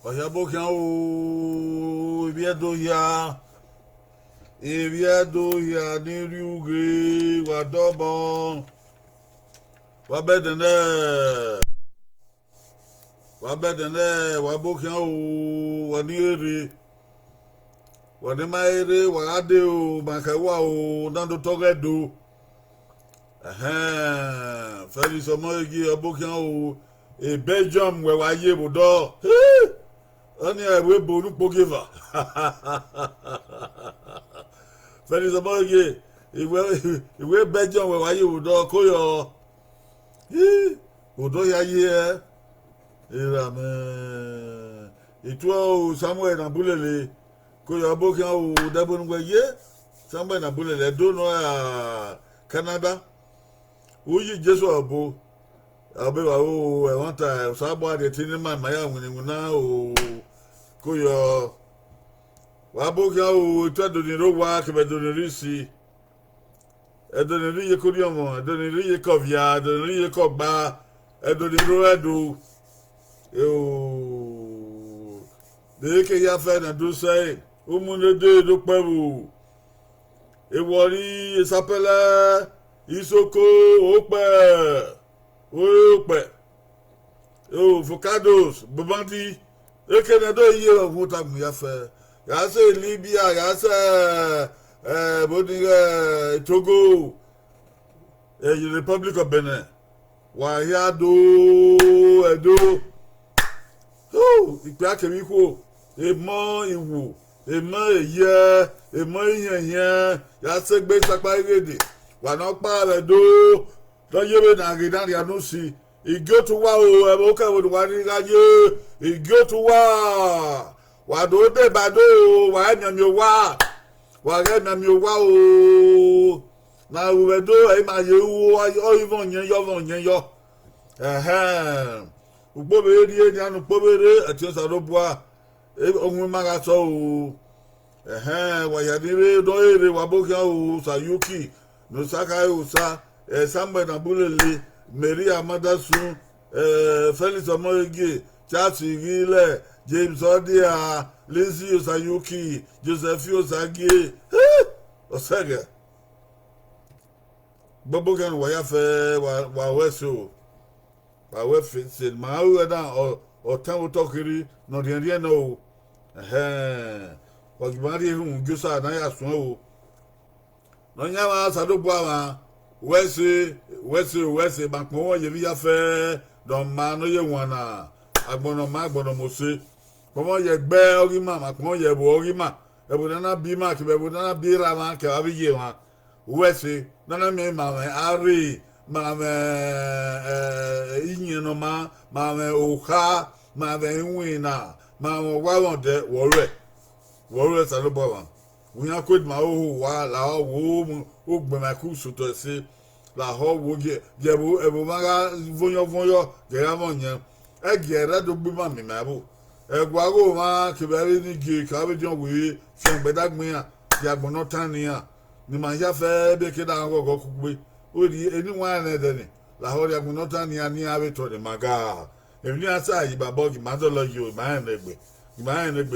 Oya bokan o Eviedo ya ni riuge wa dobon wa bedene wa bokan o wa ni ere wa ni maere wa ade o makawa o nando togedo Felix Omoyegi abokan o e Belgium we wa ye bodo Oni ewe bonu pogeva. Felix Omoyegi iwe Belgium we wa ye bodo koyo. Odo ya ye era me. Itwa Samuel na bulele koyo abokan o dabonu we ye Samuel na bulele do no Canada. Uyi Jesu abo abewa o e wanta sabo ade tinima maya nwunwuna o koyo wabo ga o twadoni rowa kebedonirisi edoniri ye kodiomo edoniri ye kovia edoniri ye kogba edoniro edu o de ya fe na do sai o munede do pewu e wori esapele Isoko ope avocados bobandi ekenado iye ofuta mu ya fe ya se Libya ya se Togo Republic of Benin wa ya do edo ipe akemi ko emo iwo emo eye emo iyan ya se gbe sapa irede Wana pa le do yebe na gidan ya no si igyo to wa o e mo ka wo wa ni ga ye igyo to wa do de ba do wa nya mi wa ga na mi wa o na wo do e ma ye wo o ivon yen yo ugbo be ri eni anu po bere ati o sa ro bua ohun ma ga so o wa ya ni re do ere wa bo kan o Sayuki no saka usa Samuel na bulele Maria Madasu Felix Omoyegi Charles Gile James Odia Lindsay Sayuki Joseph Osage Osage Bobo kan wa ya fe wa weso wa we fit ma o da o tan o tokiri no de no wa gimari hu gusa na ya so o no nyama sadobu ama wese bakmo ye ya fe don ma no ye wana agbono mose komo ye gbe orima makmo ye bo orima ebo na bi ma ke ebo na bi ra ma ke abi ye wa wese na me ma ari ma me inye no ma me oha ma me wina ma wa won de wore sadobu ama Unya kod ma o wa la wo ogbe ma ku so to se la ho wo ge bo ebo maga vonyo ge ya mo nya e ge ra do gbe ma mi ma bo e gwa go ma ke bere ni ge ka be jon we se gbe dagbin ya ya gbono tan ni ya ni ma ya fe be ke da go ku gbe o ri eni wa na de ni la ho ya gbono tan ni ya ni a be to de maga e ni asa yi babo gi ma do lo yo ma na egbe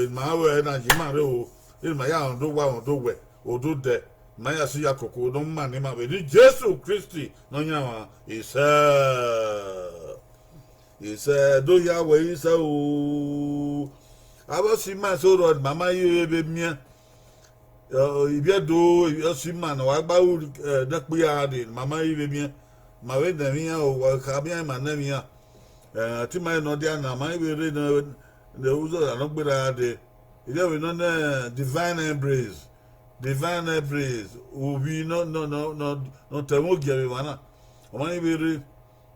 ma we na ji ma re o ma ya ondo wa ondo we odo de ma ya si ya koko no ma ni ma be ni Jesus Christ no nya wa isa do ya we isa o abo si ma so ro mama ye be mia ibi do si ma na wa gba u de pe ya de mama ye be mia ma we de mia o wa ka bia ma na mia ti ma no dia na ma be re na de uzo na no gbera de Ile we no divine embrace ubi no temo gere wana o ma ibere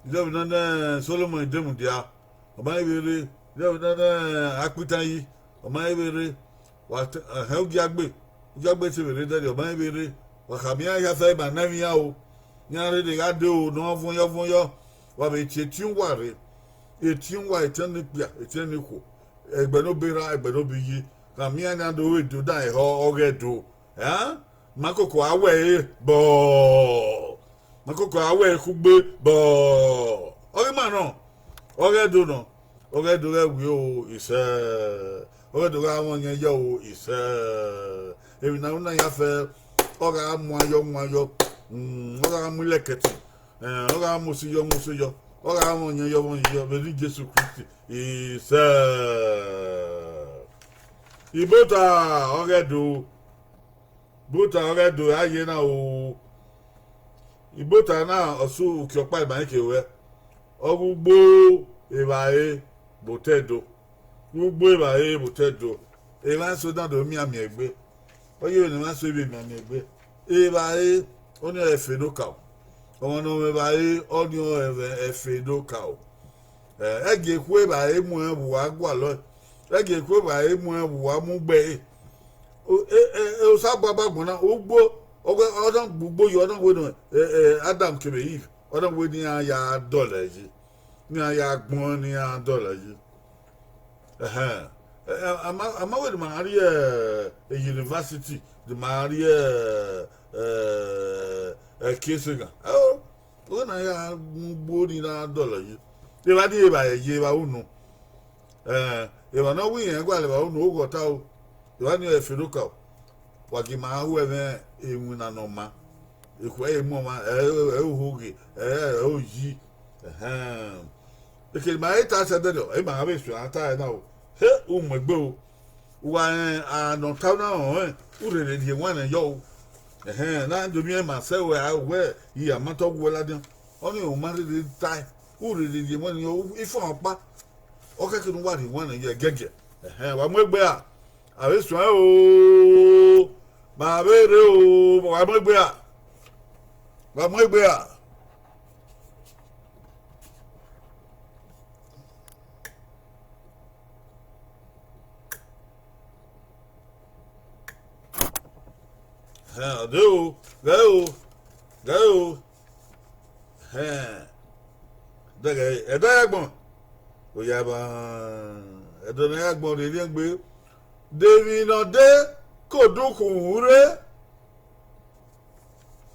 ile we no Solomon demu dia o ma ibere ile we no akpitan yi o ma ibere wa helgi agbe ti bere de o ma ibere wa kamia ya fa ba na mi ya o nya re de ga de o no fun yo wa be tietun ware etun wa etenipia eteniko egbe no bera egbe no biyi kamia na do we do dai ho ogedo makoko awe bo makoko awe kugbe bo ori ma no ogedo no oge do ge wi o ise oge do ga won yen yo ise ebi na una ya fe oga mu ayo oga mu leketi oga mu si yo oga won yen yo be Jesu Christ ise ibota oge do aye na o ibota na osu ukiopa iban kewe ogugbo ebae botedo gbogbo ebae botedo eba so dan do mi ami egbe oye ni ma so ibi mi ami egbe ebae oni efedoka omo no ebae oni efedoka ege ku ebae mu ebu wa gwa lo ege ku ebae mu ebu wa mu gbe o sa baba gbona ogbo odan gbogbo yo odan we no Adam kebe Eve odan we ni ya dollar ji ni ya gbon ni ya dollar ji ama we mari a university the mari kesega o na ya gbogbo ni na dollar ji e ba di e ba ye ba unu e ba no wi yen gwa le ba unu o go ta o e ba ni e feduka wagi ma hu ebe enwu na no ma ekwa emu ma ohugi oji eke ma eta se de e ma abe su ata na o he o megbe o wa no ta na o ure le die wan yo na ndo mi ma se we yi amato wo la den oni o ma le tai ure le die wan yo ifo opa o ke kinu wa ri wan ye gege wa megbe a abe su o ma bere o wa megbe a go dege edagbon o ya ba edagbon re le gbe devi no de kodukun ure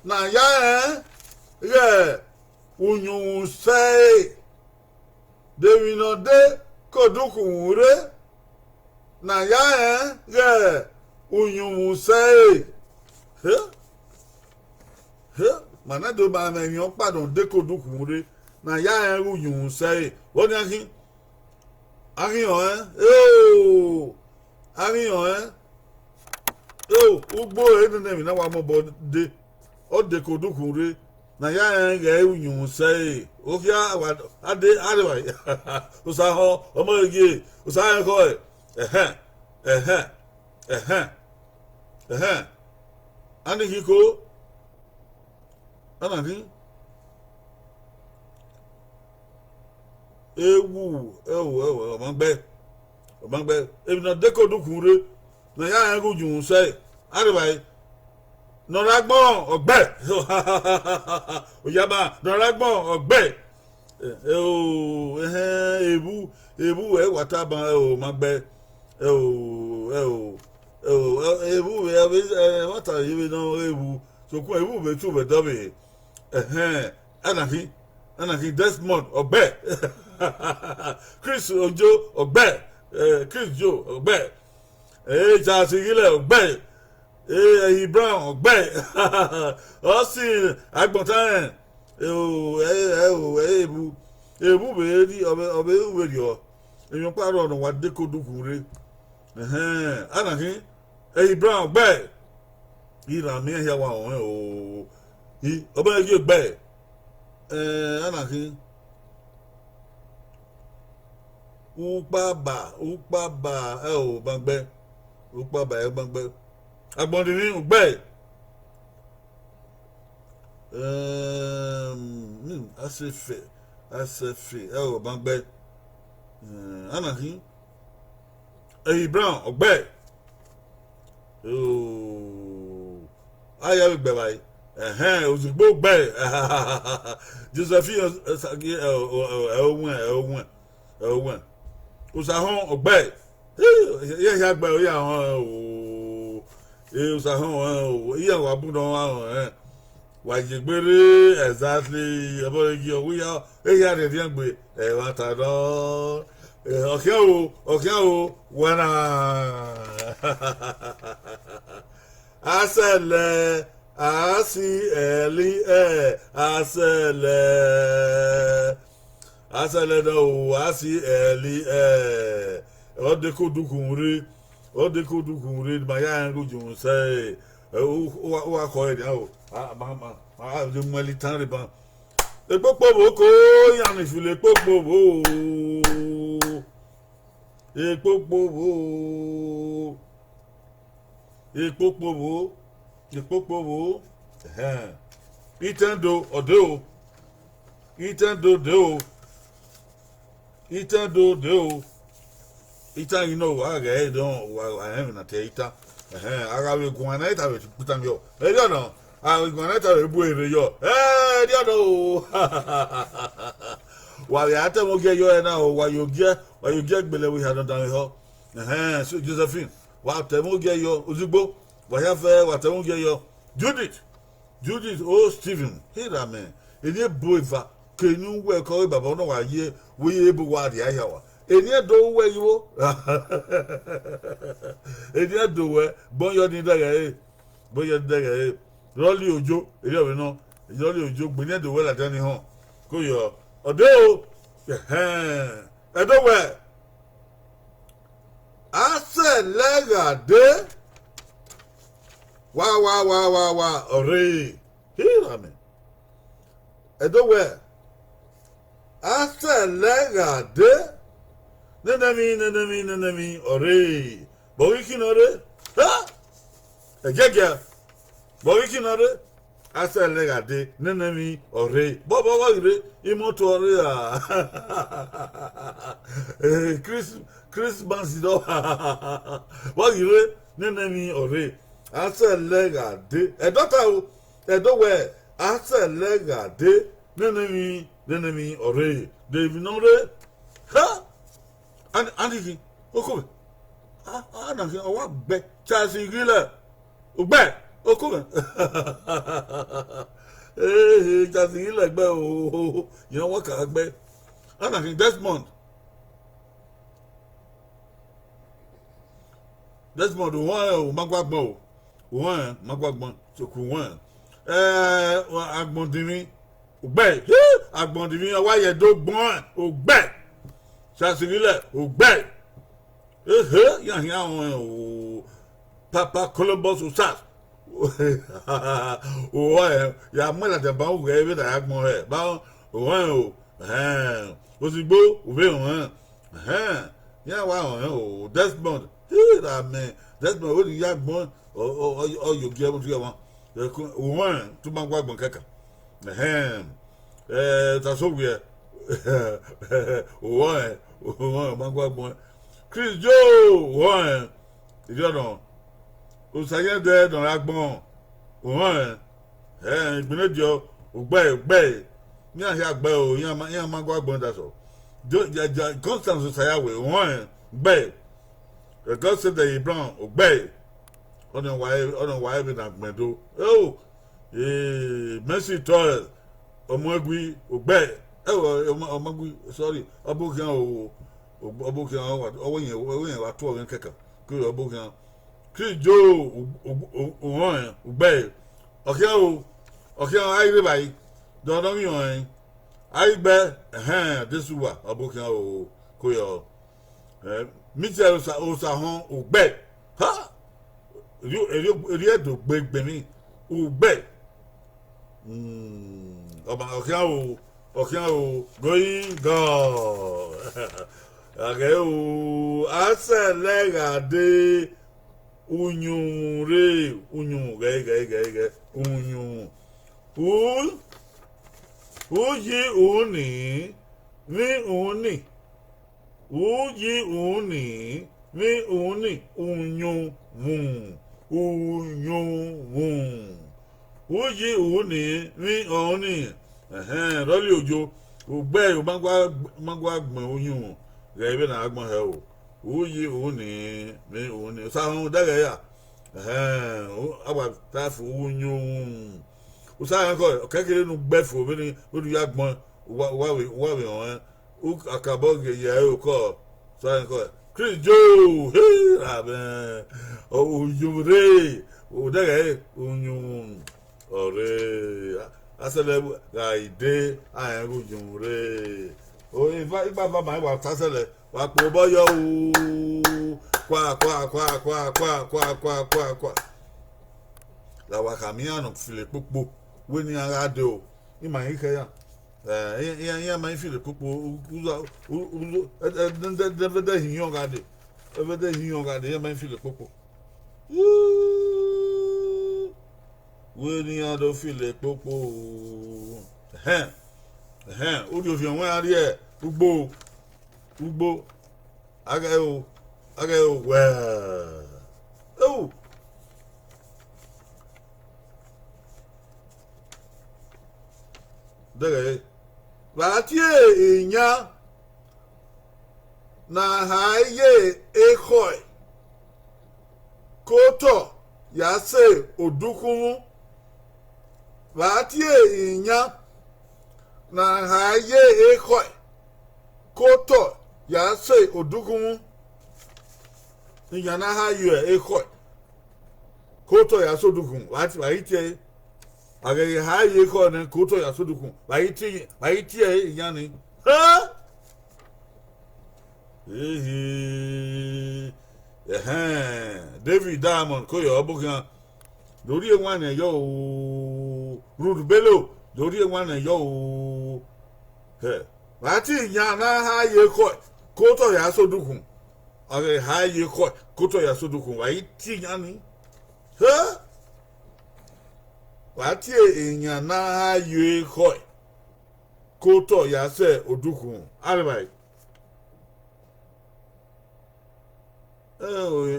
na ya ye unyun se devi no de kodukun ure na ya ye unyun se mana do ba me yan padon de kodukun ure na ya ye unyun se woni akin ugbo enene mi na wa mo bo de o de kodukun re na ya ge unyun se o fia wa ade wa o sa ho o mo ge o sa ko ani hiko anani ewu o ma gbe ebi na de kodukun re na ya en rujun se aribai no ragbon ogbe o yaba no ragbon ogbe ebu wata ban o ma gbe ebu wata yiwe no ebu so ku ebu be tu be dobe anaki Desmond ogbe Chris Ojo ogbe Chris Joe ogbe Jasigile ogbe Brown ogbe osin agbontan ebu be ri obe we ri o eyan paro no wa de kodukun re anaki Brown ogbe ira mi ya wa o obe ye ogbe anaki upaba bangbe upaba bangbe agbondi ni ugbe asefe bangbe anaki Brown ogbe aya gbe bai ozugbo gbe Josephine sagi ohun usahon ogbe ya gbe o ya hon usahon iya wa budo wa wa jigbere exactly abogi o ya re ri gbe wa ta do Okay, when asele asele no asi odeko dukunri maya ngu say o ko e o mama de mwali tan reban epopo boko yan ifile epopo bo Ekpopo itendo odeo ita you know aga don I am na teita aga we gwana ita we putam yo you know I gwana ita we bu ere yo you know wa ya ta mo ge yo na o wa yo ge gbele we had done ho so Josephine wa ta mo ge yo ozugbo wa ya fe wa ta mo ge yo Judith oh Stephen here man eni boiva kenu we ko baba no wa ye we ebu wa dia ya wa eni do we yo eni do we bon yo ni daga Rolly Ojo eri o no Rolly Ojo gbe ni do we la tani ho ko yo odo edo we ase lega de wa ore here me edo we ase lega de nenemi ore bo wiki no re ha egege bo wiki no re ase lega de nenemi ore bo wa ire imoto ore Christmas do wa ire nenemi ore ase lega de edo we ase lega de nenemi ore de binore ha and okome na ke o wa gbe chasi gile ogbe okome chasi gile gbe o you know what ka gbe and I Desmond one magwagbon so ku one agbondimi ogbe agbondimi wa ye do gbon ogbe Chasirile ogbe yan o Papa Columbus usas o ya mo la de ba o ge da agbon he ba o osigbo obe won ya wa o Desmond that man Desmond o ya gbon o yo ge mo tu won o tu ma gba gbon kaka ta so we o magwagbon Chris Joe one you know o saye de don agbon one igbenejo ogbe ni a ya gbe o yan magwagbon da so Constance Sayawe one gbe God said that Abraham ogbe ona why be na gbedo Mercy Torres omogui ogbe omogui sorry obukan owen wa to owen keka ko obukan Chris Joe won ogbe okay ai re bai do do mi on ai gbe this wa obukan ko yo Michel osa hon ogbe ha eri do gbegbe mi ogbe okay going go okay ase lega de unyun ge unyun uyi uni unyun uyi uni mi oni Rolly Ojo ogbe o magwa gbon oyun re be na agbon he o uyi uni mi oni sa hun daga ya agba ta fu oyun o sa ko kekere nu gbefo bi ni o du ya gbon wa we won o akabo ge ye o ko So ko Chris Joe hey aben o yumre o daga onyum ore asele ga ide ayan go yumre o ifa baba wa tasele wa po boyo o kwa la wa kamiano file popo we ni ara de o ima ike ya ya ma file popo uzo de hinyo ga de de hinyo ga de ya ma file popo we ni ado file popo o di o fi won ari e ugbo aga o well oh dere batie inya na haye ekoi koto yase odukun batie inya na haye ekoi koto yase odukun Inyana ha yue ekoi koto ya sodukun waitie agere ha ye ekoi ne koto ya sodukun waitie inyani ha David Diamond ko yo obukan lórí enwan e yo Rude Bello lórí enwan e yo wati inyana ha ye ekoi koto ya sodukun Age haye ko koto ya sodukun wa iti nyani ha wati enya na haye ko koto ya se odukun alibai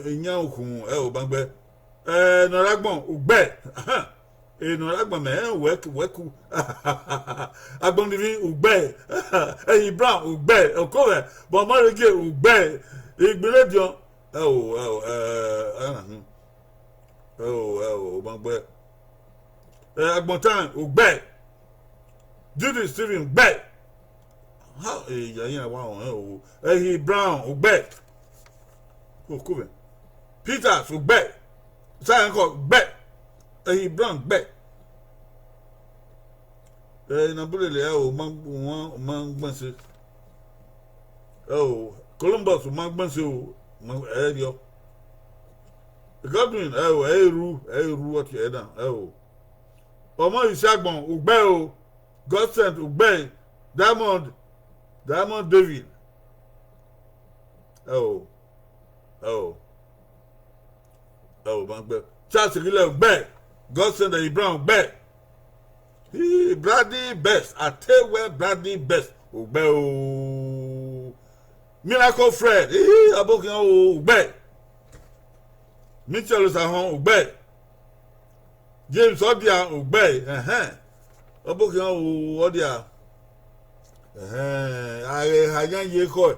enya okun o bangbe noragbon ugbe noragbon me weku agbon divi ugbe eyin brown ugbe okowe bo marege ugbe Igbeledio bangbe agbontan ogbe Judy Steven gbe ha yayin wa won ehi Brown ogbe kokobe Peters ogbe Sanko gbe ehi Brown gbe na bulele man gbanse Columbus magbanse o edio Godwin eru what you edan Omo Isagbon ugbe o Godsend ugbe Diamond David bangbe Charles Rile ugbe Godsend Brown ugbe Bradley Best Atewe Bradley Best ugbe o Miracle Fred abokin o ugbe Mitchell Sahon ugbe James Odia ugbe abokin o Odia are hayan ye ko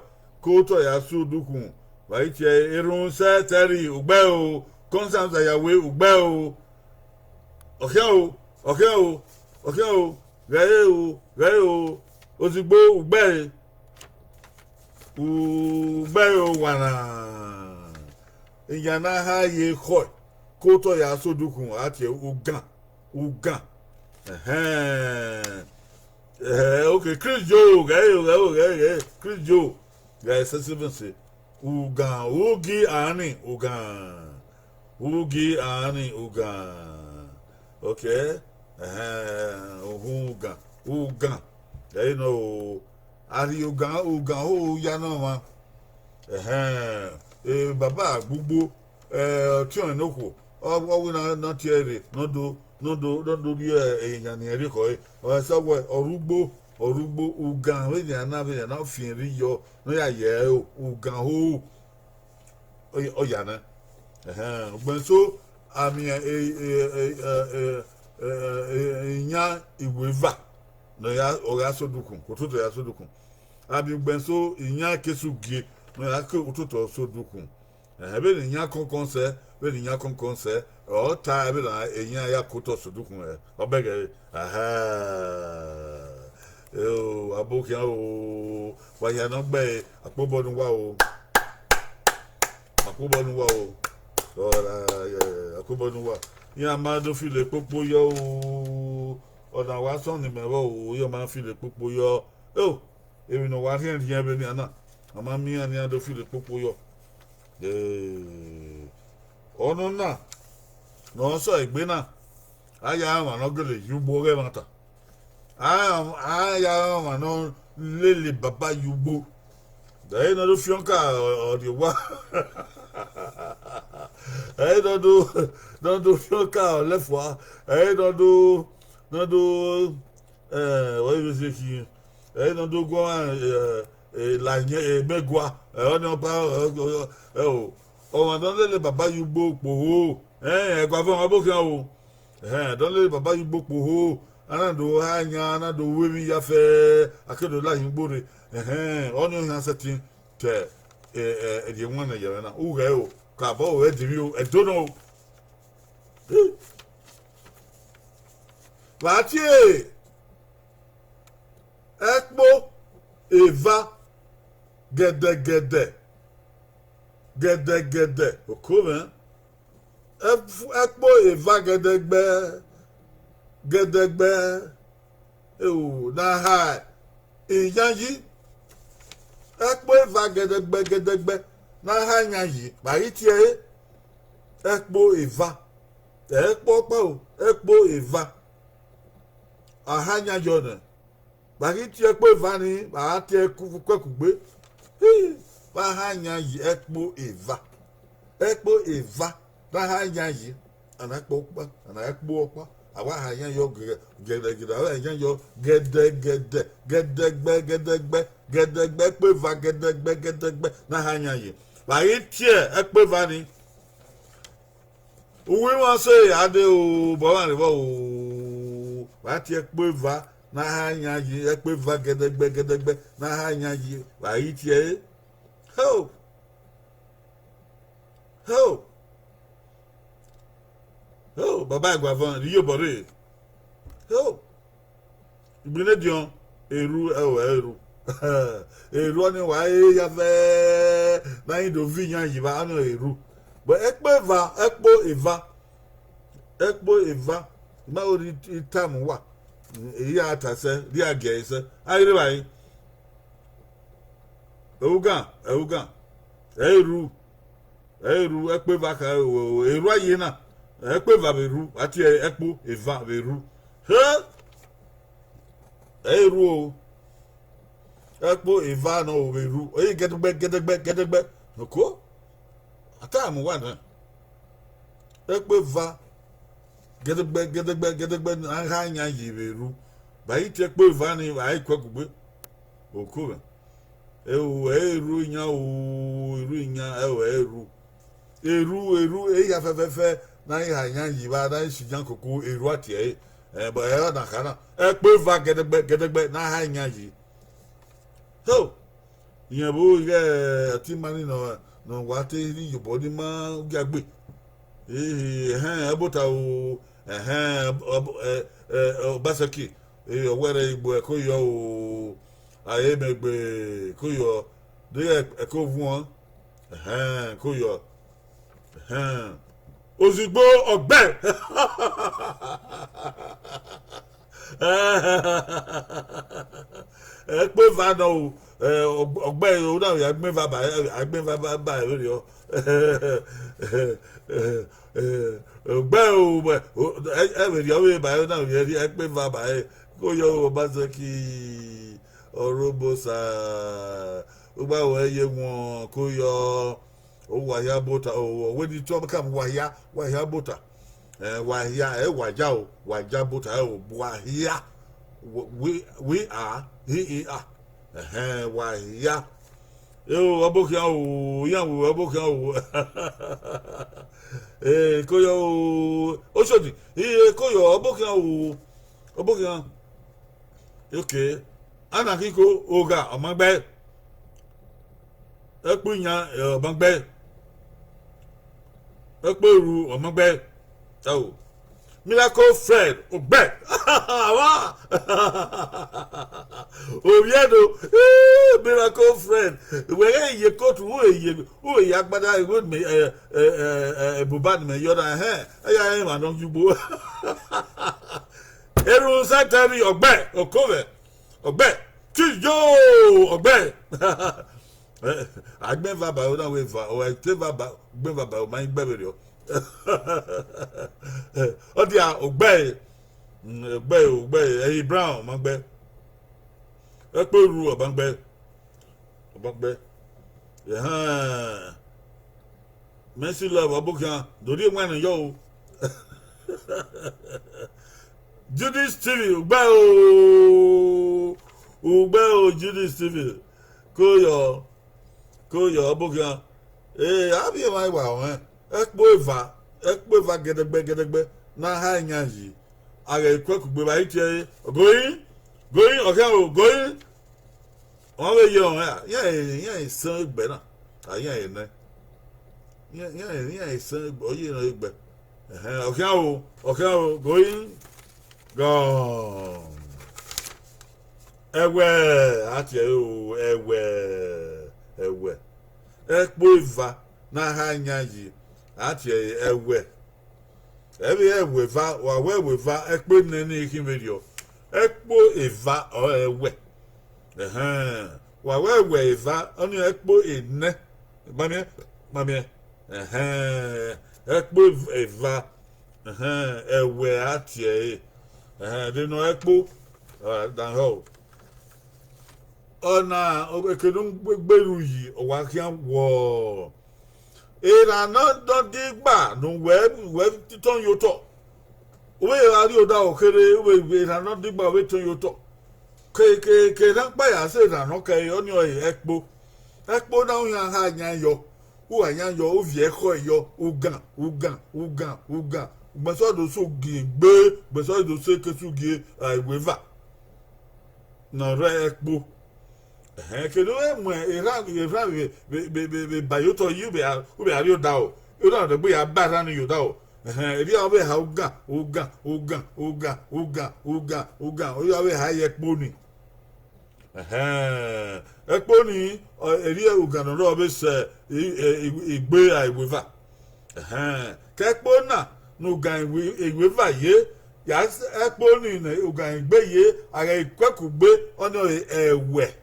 to ya su dukun wa iti irun se teri ugbe o Constance Ayawe ugbe o okay o gare o ozigbo ugbe Ubayo wana Inyana ha ye koi Koto ya sodukun ati ugan okay Chris Joe Chris Joe guys sensitive ugan ugi ani ugan okay ugan you know Ari ugan o ya na wa baba gbugbo ti on noko o na ti ere no do bi eyan ni ere ko o so we orugbo ugan we ni na be na fin ri yo no ya ye ugan o ya na gbenso ami nya iweva no ya o ya sodukun ko to ya sodukun abi gbenso inya kesugie no ya ke utoto sodukun ebe ni nya konkonse be ni nya konkonse o ta ebe na enya ya koto sodukun obege abokia o waya no gbe apobo nu wa o ora apobo nu wa ya ma do fi le popo yo o ona wa son ni me o yo ma fi le popo yo ebi no wa rien rien be ni ana ama mi ani ado fi le popo yo ono na no so igbe na aya àwọn no gele yubo re mata aya àwọn no lele baba yubo dai na do fionka o di wa do fionka o le fois do what you say ki do go la megwa on pa o don lele baba yubo po gwa fun abokan o don lele baba yubo po anado anya anado wewi ya fe akedo la yugbore on yo han setting te e won na yere na o ga o ka bo o e diri o e don't know Latie Ekpo Eva Gede Okome Ekpo Eva Gedegbe na ha Iyanji Ekpo Eva Gedegbe na ha Iyanji Baritie Ekpo Eva Ekpo Eva ahanya jona bagi tie pe vani ba tie kwekugbe ba hanya yi ekpo eva ba hanya yi ana ekpo opa awa hanya yo gede awa hanya yo gedegbe pe va gedegbe na hanya yi bagi tie ekpo vani uwi wa se ade o bo wa re bo Wati ekpeva na hanya yi ekpeva gedegbe na hanya yi wa itie ho baba igwavan riyo bore ho ibine dion eru ni wa ya ve na indo vinya yi ba no eru but ekpo eva ma ori time wa eyi atase di age ise ayire bayi ewugan eru ekpeva ka eru ayi na ekpeva beru ati ekpo eva beru eru o ekpo eva no beru oyi gedegbe noko atamu wa na ekpeva gedegbe na hanya yiberu bayi tekpo vani bayi kwakugbe okube eru ya fefefe na hanya yiba na shijan koko eru atie ba na kana ekpo va gedegbe na hanya yi yen bo ye ti mani no wa te ni yobodi ma gagbe abota o Basaki were igbo ekoyo o ayemegbe koyo de ekovun koyo ozigbo ogbe ekpe vana o ogbe o na ya agbe ba lori o ogbe o every away by now you ekpe va by koyo Basaki orobosa ugba we ye won koyo o waya bota o we di to kam waya bota waja bota o waya we are he are waya yo abokia o yan wo abokia o koyo osodi koyo abokia okay ana kiko oga omagbe epunya omagbe eperu omagbe tawo Miracle Fred, Ogbe. Oviedo, Miracle Fred. Where you go to who you agbada would me Buban me yoda hair. I am an you. Eru Santari Ogbe, Okove, Ogbe, Tijo, Ogbe. I never by one way or I never about my baby. Oh dear, Ogbe, Ogbe, Brown, Mangbe. A poor Bangbe. Mercy love, Abuka, do you want to yo? Judy Stevie, Ubeo, Judy Stevie. Koyo, Abuka. I'll be my wow, Ekboeva, get a bag, na high nyaji. I get quick with my going, okay, going. Only young, yeah, so better. Yeah, so, you know, but okay, going, gone. Ewe, at you, ewe. Ekboeva, na high nyaji. At ye, ewe. Every ewe va, or where we va, ekbo nene video. Ekbo eva or ewe. Where we va, only ekbo in Mammy, ekbo eva, ewe at ye. They know ekbo, than ho. Oh, now, Obekedum Beruji, or Wakian war. Era not dig back, no web to turn your talk. Where are you down? We are not dig back, wait till you talk. Don't buy us, okay, on your ekbo. Ekbo now, young high yo. Who are young yo, Vieko, yo, Uga. But so do so give, but so do say to give, I weaver. No, ekbo. Kedu Iran be bayoto you be you down. You know the boy bad you down. If you have a uga. You have a high ekboni. Ekboni or area uga no robes igbe I weaver. Kekbona no gan weaver ye. Yes, ekboni uga igbe ye are kwakugbe ono ewe.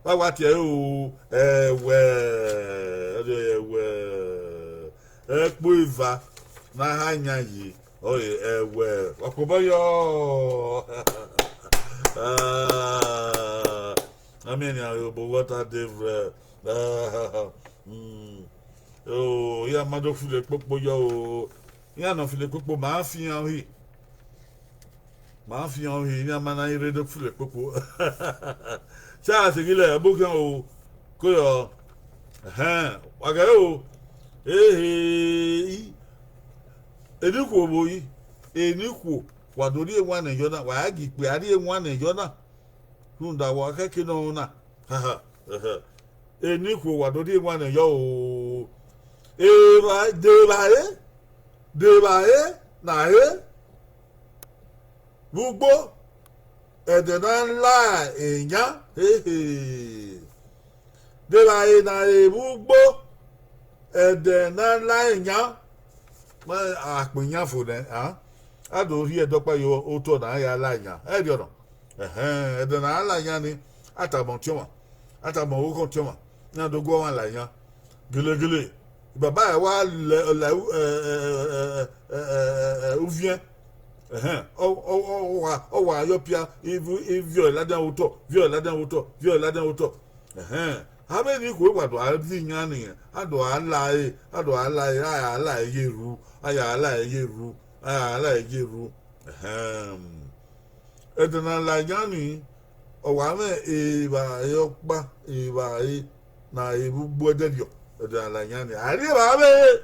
What you Ekbuiva na hanya yi oye wakobayo I mean what are they oh ya mado file popo yo ya no file popo ma fi an hi ya mana ire do file popo cha sigile abukan o koyo wagayo Enikwo oboyi enikwo wadori enwa na yona wa agi pe ari enwa na yona hunda wa keke no na enikwo wadori enwa na yo o debae na gbogbo edena nla enya debae na gbogbo edena nla enya ma akpinya fo den ado ri edopa yo oto na ya lanya e di ono edena lanya ni atabon tioma atabon okon tioma na dogo wan lanya gele baba e wa uvien o wa yopia ivio ladan oto habe ni ko wa do abi nyan ni ado ala yeru edena la yani o wa me ba yopa ba na ibugbo dedio edena la yani ari ba be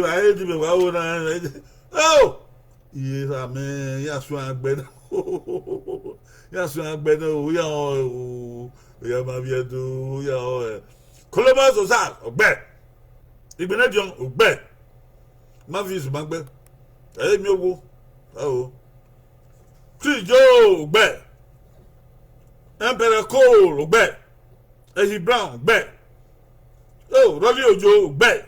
ba di me wa o na oh ira me ya so agbe o ya ma biedo ya o Columbus Ozal ogbe Igbenedion ogbe. Mavis magbe. Mi owo. Oh. Trijo ogbe. Emperor Cole ogbe. Ehi Brown ogbe. Oh, Rolly Ojo ogbe.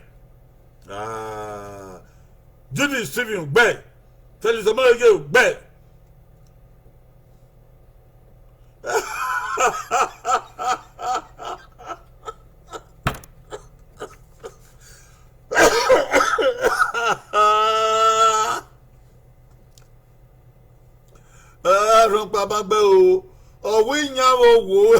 Judy Stephen ogbe. Felix Amoyege ogbe. Rumpa bagbe o. Owi nyawo wo.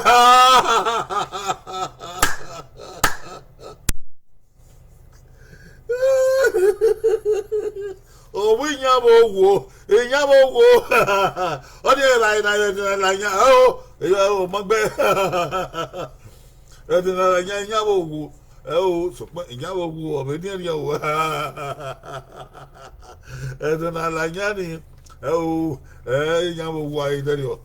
Owi nyawo wo. Nyawo wo. Odi la nya o. O magbe. Odi la nya nyawo wo. Oh, so nyawo wo obedi ya wo. Odi la nya ni. Oh, nyawo wo ai dario.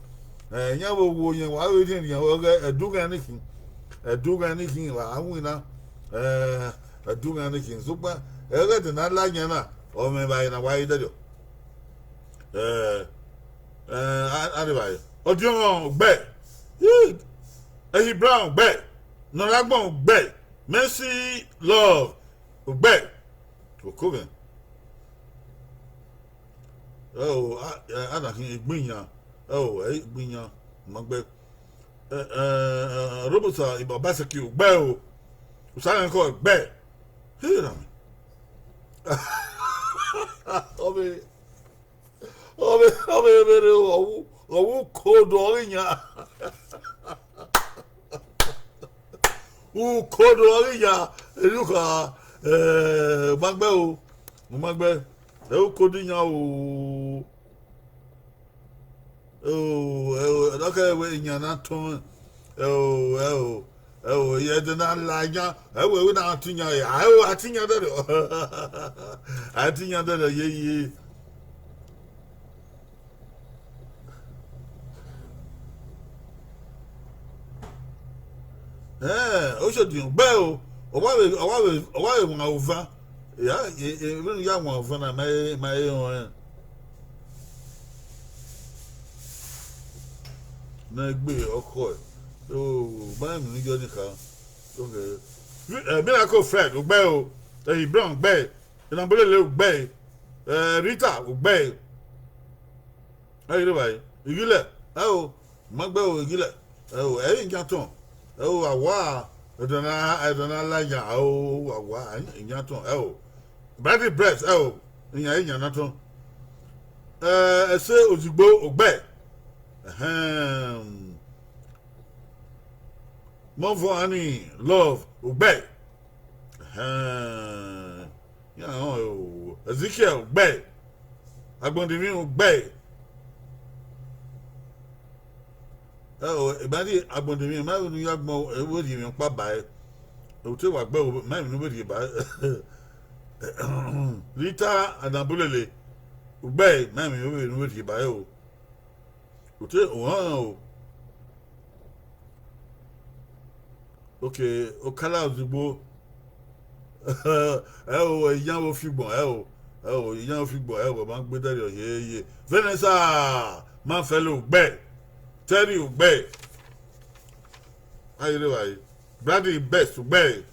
Nyawo wo yen wa we ni o ga eduga ni kin wa awina eduga ni kin so pa ga de na la nya na o me ba na wa ai dario. Ade ba ye. Odion gbe. Ehi Brown gbe. Nolagbon gbe. Mercy Love gbe. Okoven. Oh, ana kin igbiyan. Oh, igbiyan magbe. Robosa Ibabaseki gbe o. Usayan ko gbe. Hira mi. Obe bere owu kodo orinya. Kodo orinya eluka magbe o. Magbe. Kodinya o. Okay, we nyana ton. Ye de na la nya. We na atinya ya. Atinya de. Atinya de ye. O se di gbe o. Owa we won over. Ya, even ya won over na my on. Na gbe oko. Oh, ba mi ni jo ni kan. Okay. Miracle Fred ogbe o. Ehi Brown gbe. Inabole ogbe. Rita ogbe. Ayi re bayi. Igile. Magbe o igile. Eyin janton. Awa. Edona lanya. Awa janton. Bradley Brett. Iyan naton. Ese ozigbo ogbe. Monfo Annie Love ogbe. Ezekiel ogbe. Agbondimi ogbe. Ibadi Agbondimi ma nu yagbon ewodi mi pa ba e. O te wa gbe o ma mi nu wodi ba. Rita Anabulele ogbe ma mi nu wodi ba e o. O te o. Okay, o kala ozugbo. Iyan wo figbon iyan wo figbon ma gbe dari ye. Vanessa ma felo gbe. Terry gbe. Ayi re wa yi. Bradley Best gbe.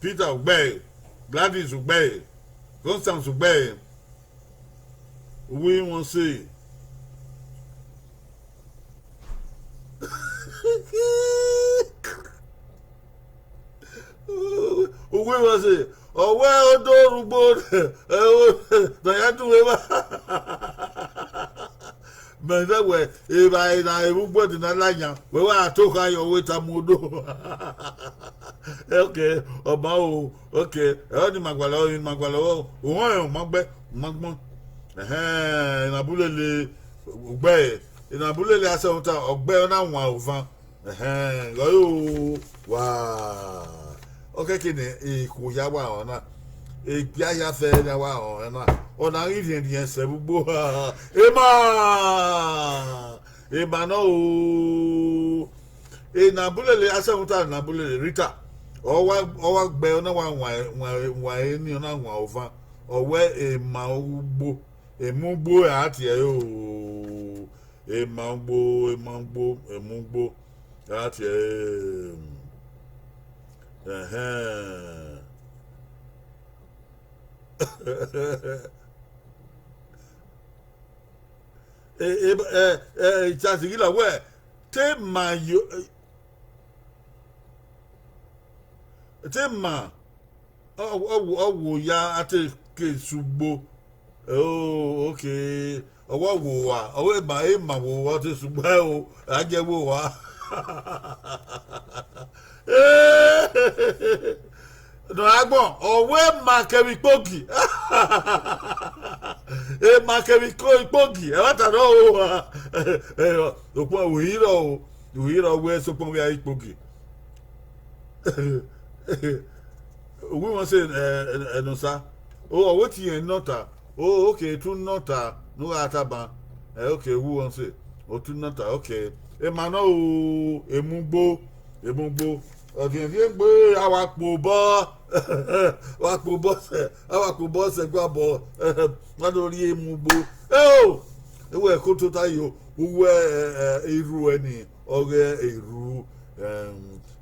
Peter gbe. Gladys gbe. Constance gbe. We won say Owe was it? Oh, well, don't board. Diana, but that way, if I would in a line, well, I took your way to Mudo. Okay, okay, only Magwalo, Magmon, in a bullet, Ubay, in a bullet, I saw of Bernard Wow. Wow. Okay, kini kuyawa ona biaya fe na wa ona ona iri ni ensebubo ema no na bulele asemuta na bulele Rita Owa gbe ona wa ni ona wa ova. Owe e ma ugbo. Emugbo ati e o. Emugbo ati Chasingila we tema owo ya ate ke sugbo. Oh, okay. Owo wo wa, owo ma wo wa te sugbo o, aje wo wa. No agbon, owo ma kemi pogi. Ma kemi pogi. E wata no o. Opo o hiro we so pon we ai pogi. We want say no sir. Oh, what you nota? Oh, okay, two nota. No ataba. Okay, who wants say? Oh, two nota. Okay. Emano emugbo. Okay, gbe awakpo bo. Awakpo bo se gba bo. Na lori emugbo. Oh! Ewe ko to tayo. Uwe iru eni. Oge iru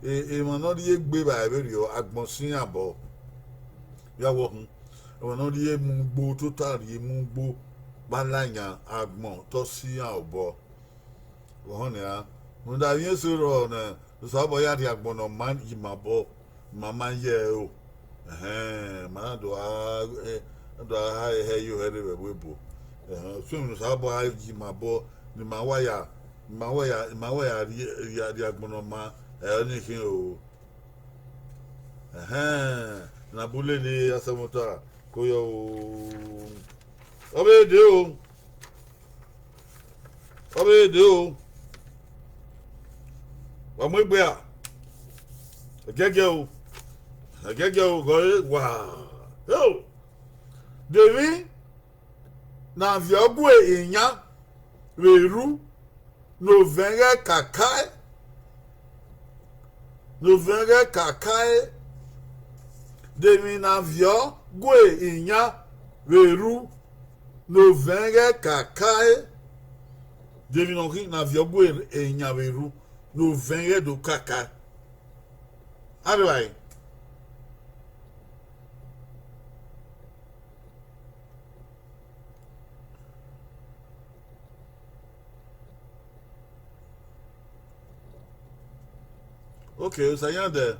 emano di gbe ba be ri o agbon sin abo. Ya wo ọ̀nà rí emu gbó tó tàrí emu gbó báláyà agbọ̀n tó sí àwọ̀ ọ̀hún ni a mo dà yín sọ̀rọ̀ ọ̀nà sọ́bọ̀ yá di agbọ̀n náà máa yí máa bọ̀ máa yẹ o máa dọ̀ á ẹ̀hẹ́ yóò hẹ́rẹ́ rẹ̀ wébo sọ́yìn sọ́bọ̀ á yí máa bọ̀ ni máa wáyà di agbọ̀n náà máa ẹ̀hẹ́ ní kí o nàbúlé ni asẹ́mọ́tà. Koyo Obede o Ọmọ egbe a Gege o go wa yo Devi na viogwe inya reru no venga kakai Devi na vio gwe inya veru no venga kakai Devi no ki na vio gwe inya veru no venga do kakai Adwai Okay, sayande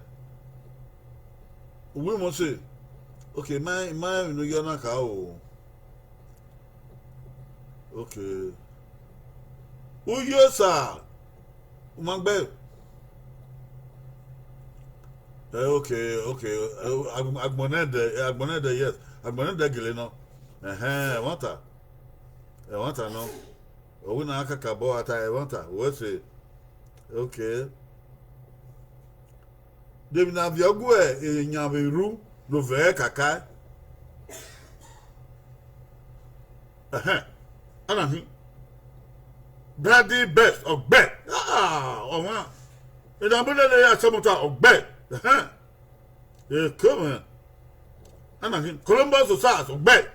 we must say okay, my no yana ka o. Okay. Uyo sa. Umagbe. Okay. Agbonede yes. Agbonede gele no. Wanta no. Owu na aka ka bo ata wanta. We say okay. Debi na viogwe enyaberu no ve kaka anahi Daddy best ogbe owa ina bulele ya somota ogbe come anahi Columbus osas ogbe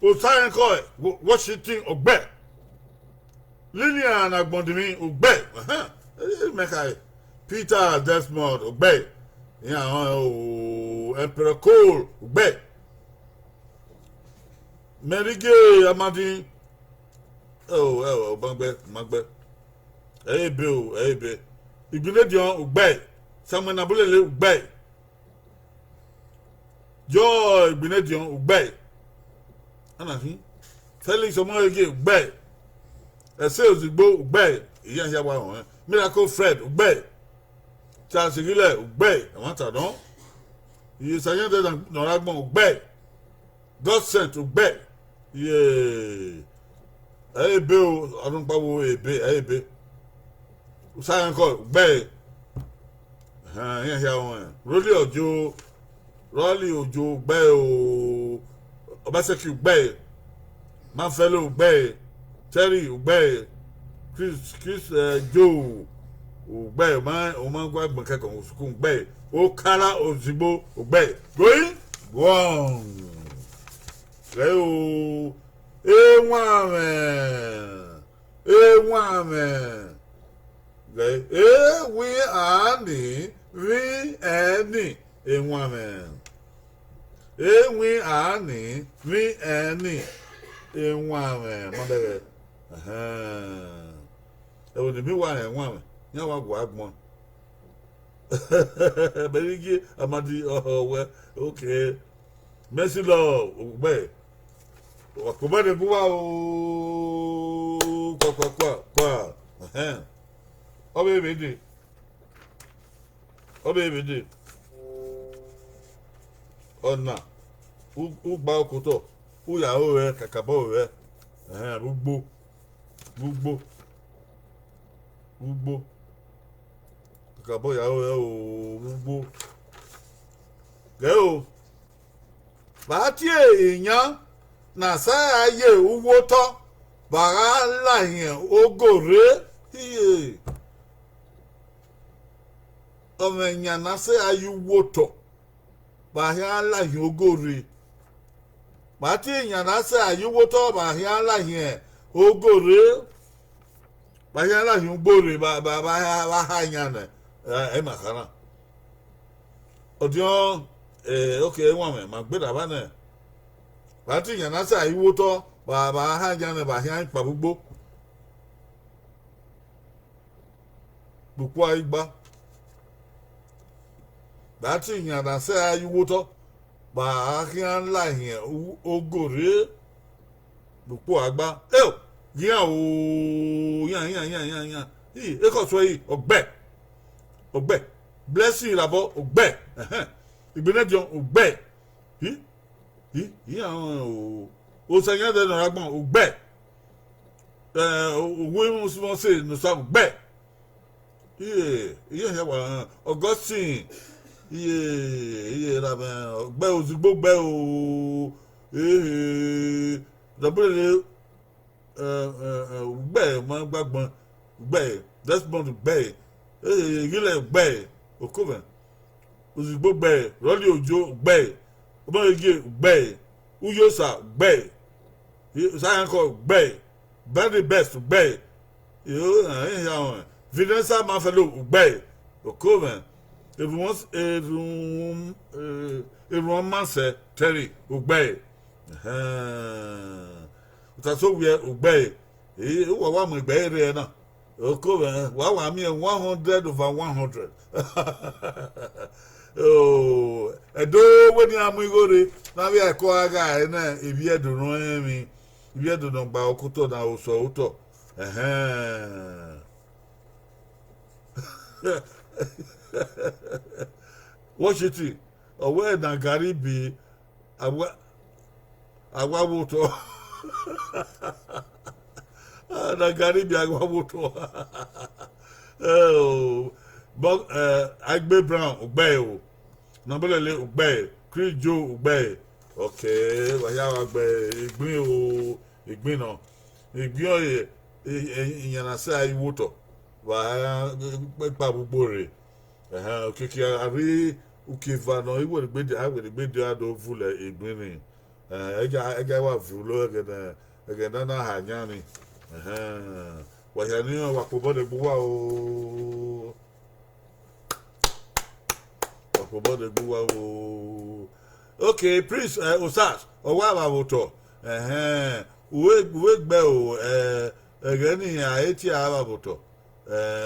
osayen ko Washington ogbe Lillian agbondimi ogbe mekai Peter Desmond ogbe Emperor Cole ogbe Merige Amadi magbe ebe Igbinedion ogbe Samuel Nabulele ogbe Joy Igbinedion ogbe anahi Felix Omoyege ogbe Ese Ozigbo ogbe iya ya wa won Miracle Fred ogbe Charles Gile ogbe awanta don iye sayende na ragbon ogbe God sent ogbe ye ebe o odun pawo ebe usayan ko ogbe yan ya won Rolly Ojo ogbe o Obaseki ogbe Manfelo ogbe Terry ogbe Chris Joe ugbe man gwa gbonke kon suku ugbe o kara ozigbo ugbe going wrong o enwame we are ni we any enwame we are ni we any enwame mabere e wo ni wa enwame nya wa gwa agbon berigi amadi we okay merci lo ugbe wakubade buwa o kwa obebede ona ugba okoto uya owe kakabo owe gbogbo kakabo ya owe o gbogbo geo ba ti èèyàn na sa aye uwo to bara la yen ogore iye ọmọ èèyàn na sa aye uwo to bara la yen ogore ba ti èèyàn na sa aye uwo to bara la yen ogore bara la yen gbore ba ha yan e makana odion okay won me ma gbe da ba na láti èèyàn náà ṣe àyíwó tọ́ bàbá ahájáde bàhíà ń pa gbogbo gbogbo àyígbá láti èèyàn náà ṣe àyíwó tọ́ bàbá ńlá yẹn ogòrè gbogbo àgbá yíyàn ooo yíyàn yìí ẹkọ sọ yìí ọgbẹ blessing ìràbọ ọgbẹ ìgbẹ́nẹ́jọ ọgbẹ o sanya de na ragbon ogbe we mo say no sa ogbe ya wa Augustine ra ben ogbe ozugbo gbe o double ogbe mo gbagbon ogbe Desmond ogbe gile ogbe okoven ozugbo gbe Rolly Ojo ogbe Omoyege gbe Uyosa gbe Sayanko gbe Benny Best gbe Vanessa Mafelo gbe Okoven everyone manse Terry gbe utaso we gbe wa mo gbe re na Okoven wa mi 100 over 100 oh edo we ni amigore na bi eko aga na ebi edunu emi ebi edunu gba okuto na oso uto watch it owe na gari bi agwa wuto na gari bi agwa wuto oh but Agbe Brown ogbe o Nambelele ogbe Chris Joe ogbe okay wa ya wa gbe igbin no igbin oye iyan na se ayiwo to wa pa gbogbo re okiki ari ukiva no iwo gbede ado vule igbin ni eja wa vulo egeda na hanya ni wa ya ni wa ko bode gbo wa o Obode gbuwa o okay Prince Osas owa ababoto uwe gbe o egeni aeti ababoto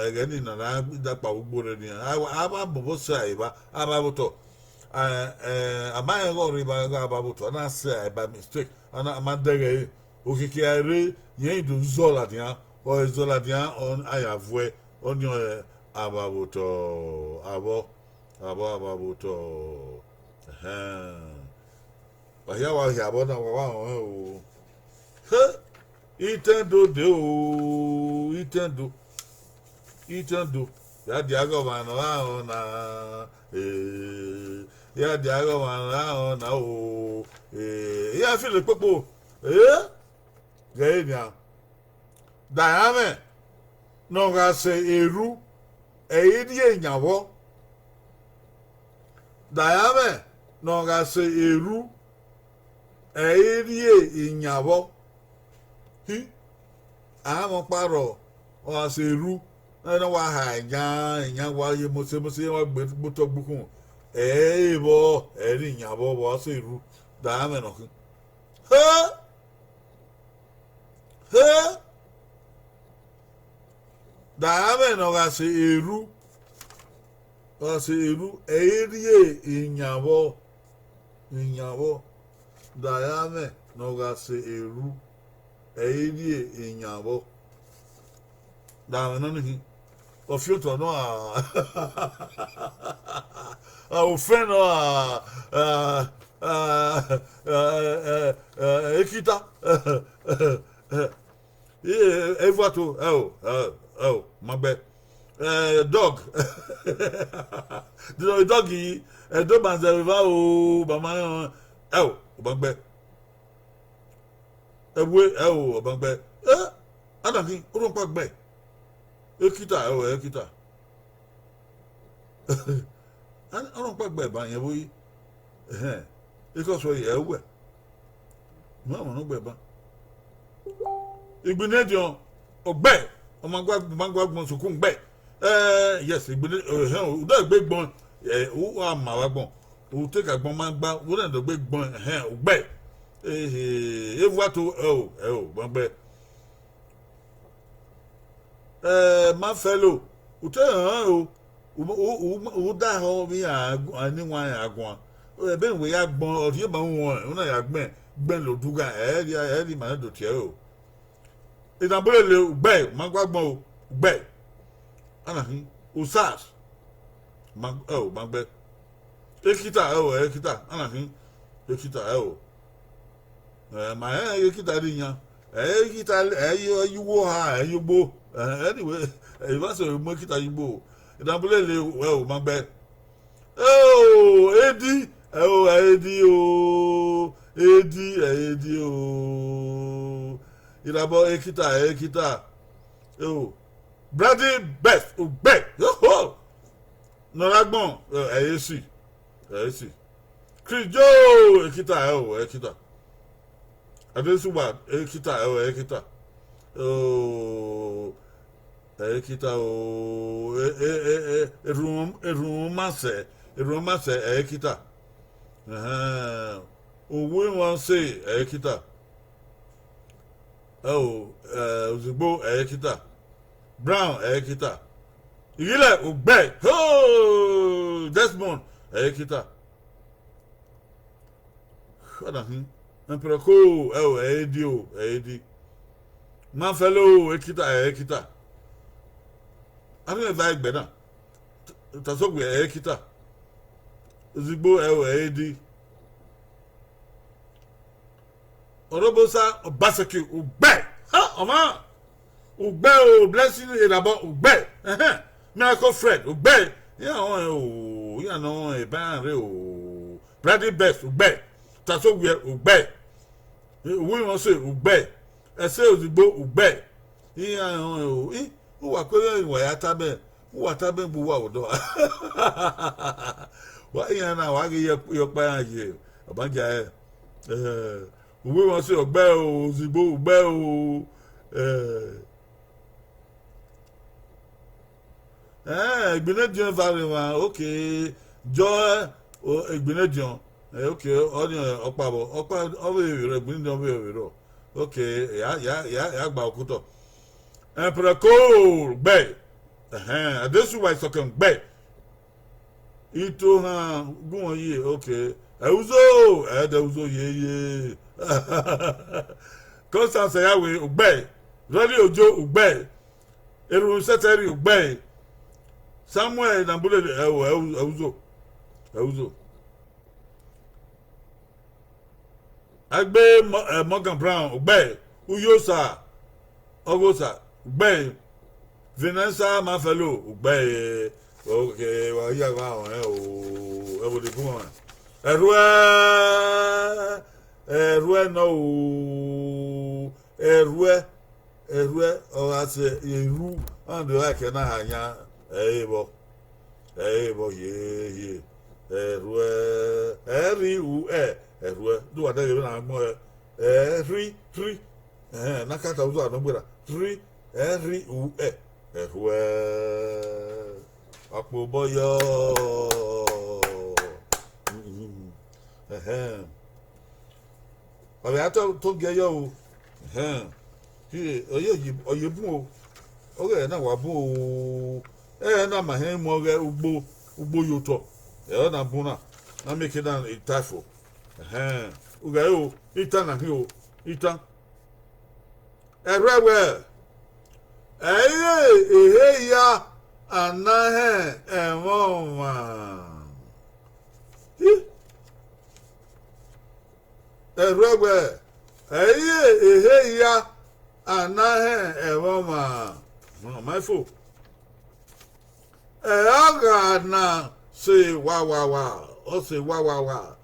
egeni na dapa ugbore ni aba bobo sai ba ababoto amaye go riba ababoto na say by mistake ana amadege okike are yen do zola dia o zola dia on ayavwe onyo ababoto ababoto ya wa ya bona wa o itendo ya diago mano na ya diago mano na o ya feel popo gainia dayame no ga se eru eyidie nyawo dayame no ga se eru eyidie inyawo hi amo paro o se eru na wa ha nya wa ye mo se wa gbe buto gbukun bo eri nyawo bo se eru dayame no ha dayame no ga se eru erie inyawo dayame no ga se eru erie inyawo dayame no ni ofioto no ofeno ekita evato magbe dog the doggy do banza va o bama magbe ewe magbe adaki orun pa gbe ekita orun pa gbe ba yen boyi ikoso ye ewe mo no gbe ba igbinedion ogbe o mangwa gbon sukun gbe yes igbine o do gbe gbon o amawa gbon o te ka gbon ma gba o na do gbe gbon ogbe evuato gbon ma fellow o te o da ho bi ani wan agun be we ya gbon o ti ba won o na ya gben lo duga ri ma do tie o ìdàbọ̀lẹ̀ lè gbẹ́ magbagbọ́n o gbẹ́ anahin usas magbẹ́ ekita ekita anahin ekita ma ekita rí yan ekita ẹyíwó ha ẹyígbó anyway ìbáṣe mú ekita yígbó ìdàbọ̀lẹ̀ lè magbẹ́ edi ìràbọ̀ ekita Brady best ogbe nọragbọn ẹyẹsì krijo ekita adesuwa ekita erumase ekita owó wọn ṣe ekita ozugbo ekita Brown ekita ìrìlẹ̀ ògbẹ́ Desmond ekita emperor edi Manfelo ekita adịghị ebe anyị gbe na tasogwe ekita ozugbo edi Orobosa Obaseki ugbe ha ọma ugbe o blessing irabo ugbe Miracle Fred ugbe ya no e ban re o Brady Best ugbe tasogwe ugbe we won say ugbe ese ozugbo ugbe ya o wa kwere wa ya tabe wa tabe bu wa odo wa ya na wa ge yo pa ye obanja we won say ogbe o ozugbo ugbe o Egbinedion variwa okay joy o Egbinedion okay onion opabo owe Egbinedion we okay ya gba okuto Emperor Cole gbe adesu wa sokan gbe ito ha gun yi okay euzo ye Constance yawe ugbe Rally Ojo ugbe Erun Seteri ugbe Samuel Nambule euzo Agbe Morgan Brown ugbe Uyosa Ogosa ugbe Vanessa Manfelo ugbe okay wa ya wa o e bo de fun Erue no erue o ase eru and like na hanya ye erue eri u erue do wa dege na agbo eri tri nakata uzo anogbera tri eri u erue apo boyo ọ̀rẹ́ àtọ́ tó gẹyọ o oye bùn o ọ̀rẹ́ ẹ̀ náà wà bùn o ẹ̀ náà mà hẹ́ mọ́ ọ̀rẹ́ ugbo yòótọ́ ẹ̀ ọ̀ náà bùn náà náà mẹ́kẹ́ náà ìtàfọ̀ ọ̀rẹ́ o ìtàn náà hẹ́ o ìtàn ẹ̀rẹ́wẹ̀ ẹ̀yẹ èhé ya àná ẹ̀wọ̀n wà. Erogbe eye ehe ya anaghị ewe ma mefo aga na se wawawa o se wawawa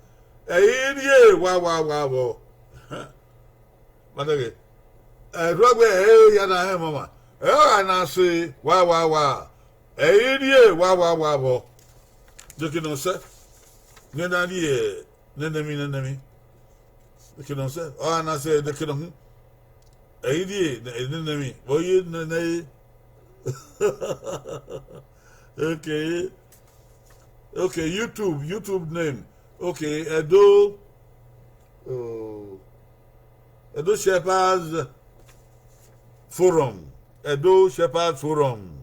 rie wawawa bo madage erogbe ehe ya na he mama aga na se wawawa rie wawawa bo dikino se nenemi que não sei, não sei, que não. Aí não me, oi, não. Okay, YouTube name. Okay, Edo Shepherds Forum. Edo Shepherds Forum.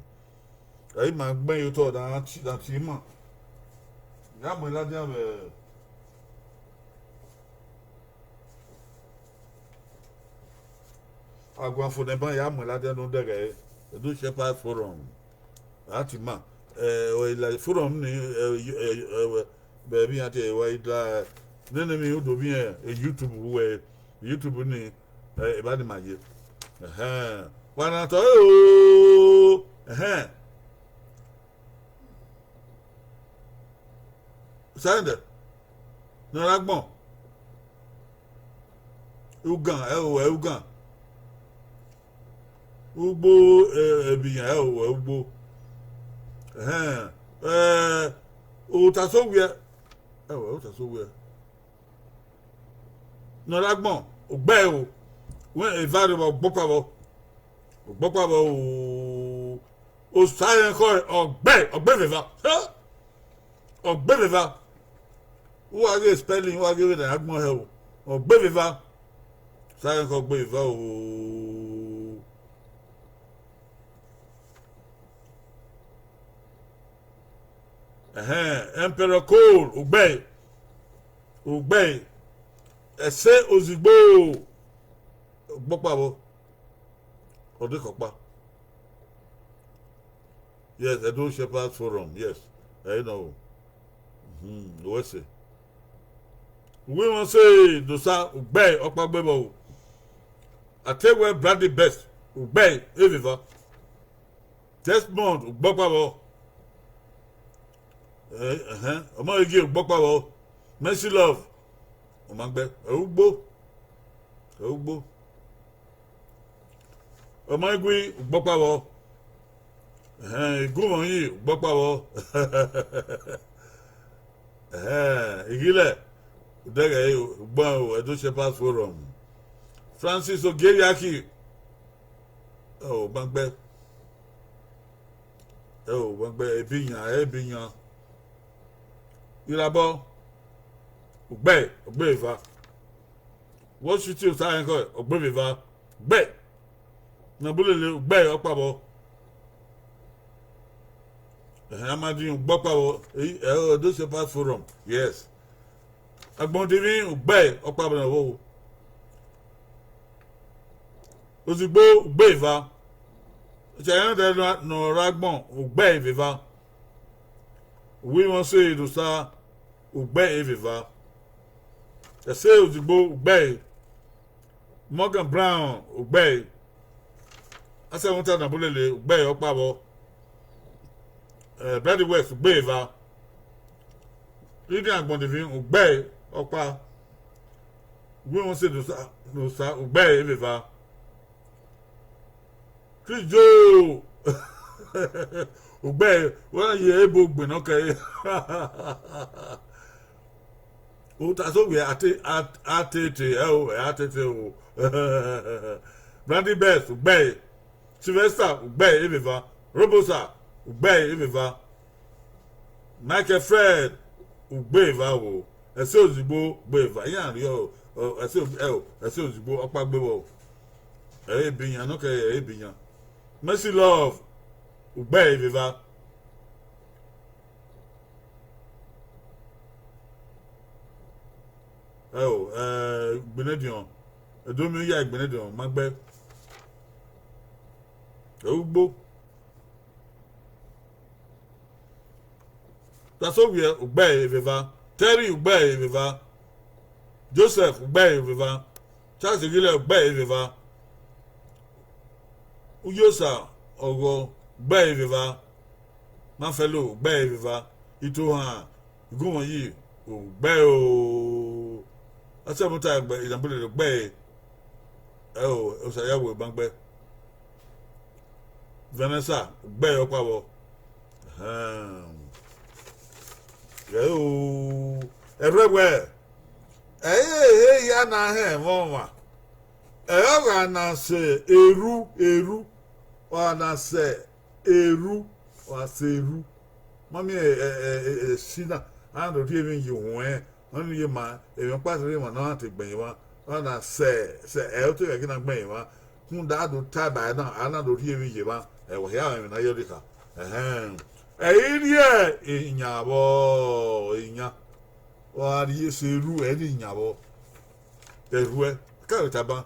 Aí, mas bem eu tô da cima. Já me lá dentro. Agwanfo ne ban ya mwela de no dege do Shepherd Forum atima la forum ni be bi ate wa ida nene mi do bi YouTube ni e ba de maye wana to sande no ragbon ugan ugan ugbo ebiyan ugbo otasowia otasowia no lagbon ogbe o wen evare bo gbopa bo o sare ko ogbe veva who are spelling who are giving the agbon he o ogbe veva sare ko ogbe veva o Emperor Cole Ugbe ese ozigbo gbọpa bo odekopa yes Edo Shepherds Forum yes I know what's it we want say dosa Ugbe okpagbebo Atewe Bradley Best Ugbe eviva Desmond gbọpa bo ọmọ igi gbọ́pọ̀ wọ Mercy Love ọmọ gbẹ ẹ̀wúgbó ọmọ igui gbọ́pọ̀ wọ igun wọ̀nyí gbọ́pọ̀ wọ ìgílẹ̀ dẹ́gẹ̀ gbọ́n Edo Shepherds Forum Francis Ogeriaki gbọ́ngbẹ́ ebiyan Irabo ogbe iva what should you say ko ogbe iva gbe na bulele ogbe opabo amadi ogbopawo Edo Shepherds Forum yes agbondiri ogbe opabo na wo ozigbo ogbe iva chayan de no ragbon ogbe iva we want say to sa ugbe eviva say ozigbo ugbe Morgan Brown ugbe ase wonta na bolele ugbe opabo Brady West ugbe eva Lydia Agbondivin ugbe opa we want say to sa ugbe eviva Chris Joe ugbe wa ye ebo gbe no kai o ta so we atete o Brandy Best ugbe Sylvester ugbe eveva Robosa ugbe eveva Michael Fred ugbe eva o ese ozigbo gbe eva yan ri o ese ozigbo opa gbe wo ebiyan no ke ebiyan Mercy Love ugbe eveva Benedion edomi ya Benedion magbe ugbo Tasovie ugbe eveva Terry ugbe eveva Joseph ugbe eveva Charles Gile ugbe eveva Uyosa ogo ugbe eveva Mafelo ugbe eveva Itohan igunwon yi ugbe o asemuta ugbe idambule ugbe osayawo bangbe Vanessa ugbe opawo erewe ya na he mama ga na se eru wa na se eru wa se eru mami sina ando ti even you wen onu ye ma e pa se ma na te gbeyin wa na se o to ye na gbeyin wa hun da do ta ba na ana do ti even ye ba wo ya na yo dika Eyirie inyabo inya wa ri seru eni inyabo erue ka taba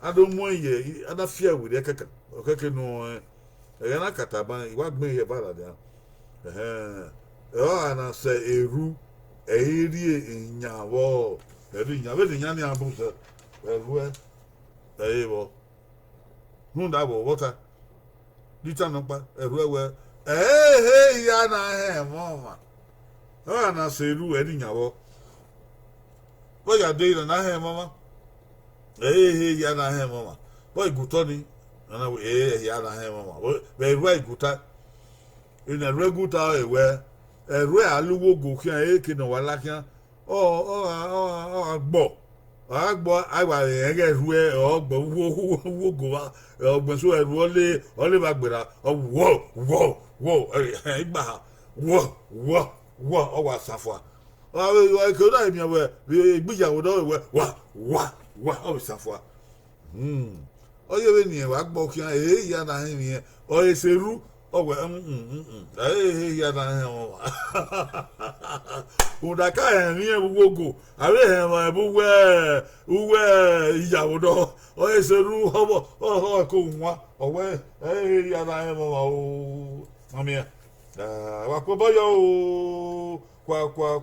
ado mo ye ada fia wi de kaka okeke no e na kataba iwa gbe ye bara dia ana se eru eyirie inyabo inyabo de nya ni abu se erue eyibo nunda bo wota dita no pa erue we ya na he mama na seru eni nyawo bo ya de na he mama ya na he mama bo iguto ni na ya na he mama bo ru iguta ina reguta ewe ru aluwo go kian ke no wala kian agbo agba ege ru ogbo wo go wa ogbo so ru ole ba gbera wo igba wo owa safwa ko da mi we igbiyawo do we wa o safwa oye we ni wa gbo kian ya na hin mi o eseru owe ya na hin o udaka en ni ewogo awe en ma uwe iyawo do o eseru obo ko nwa owe ya na hin o mami wa ko boyo kwa ko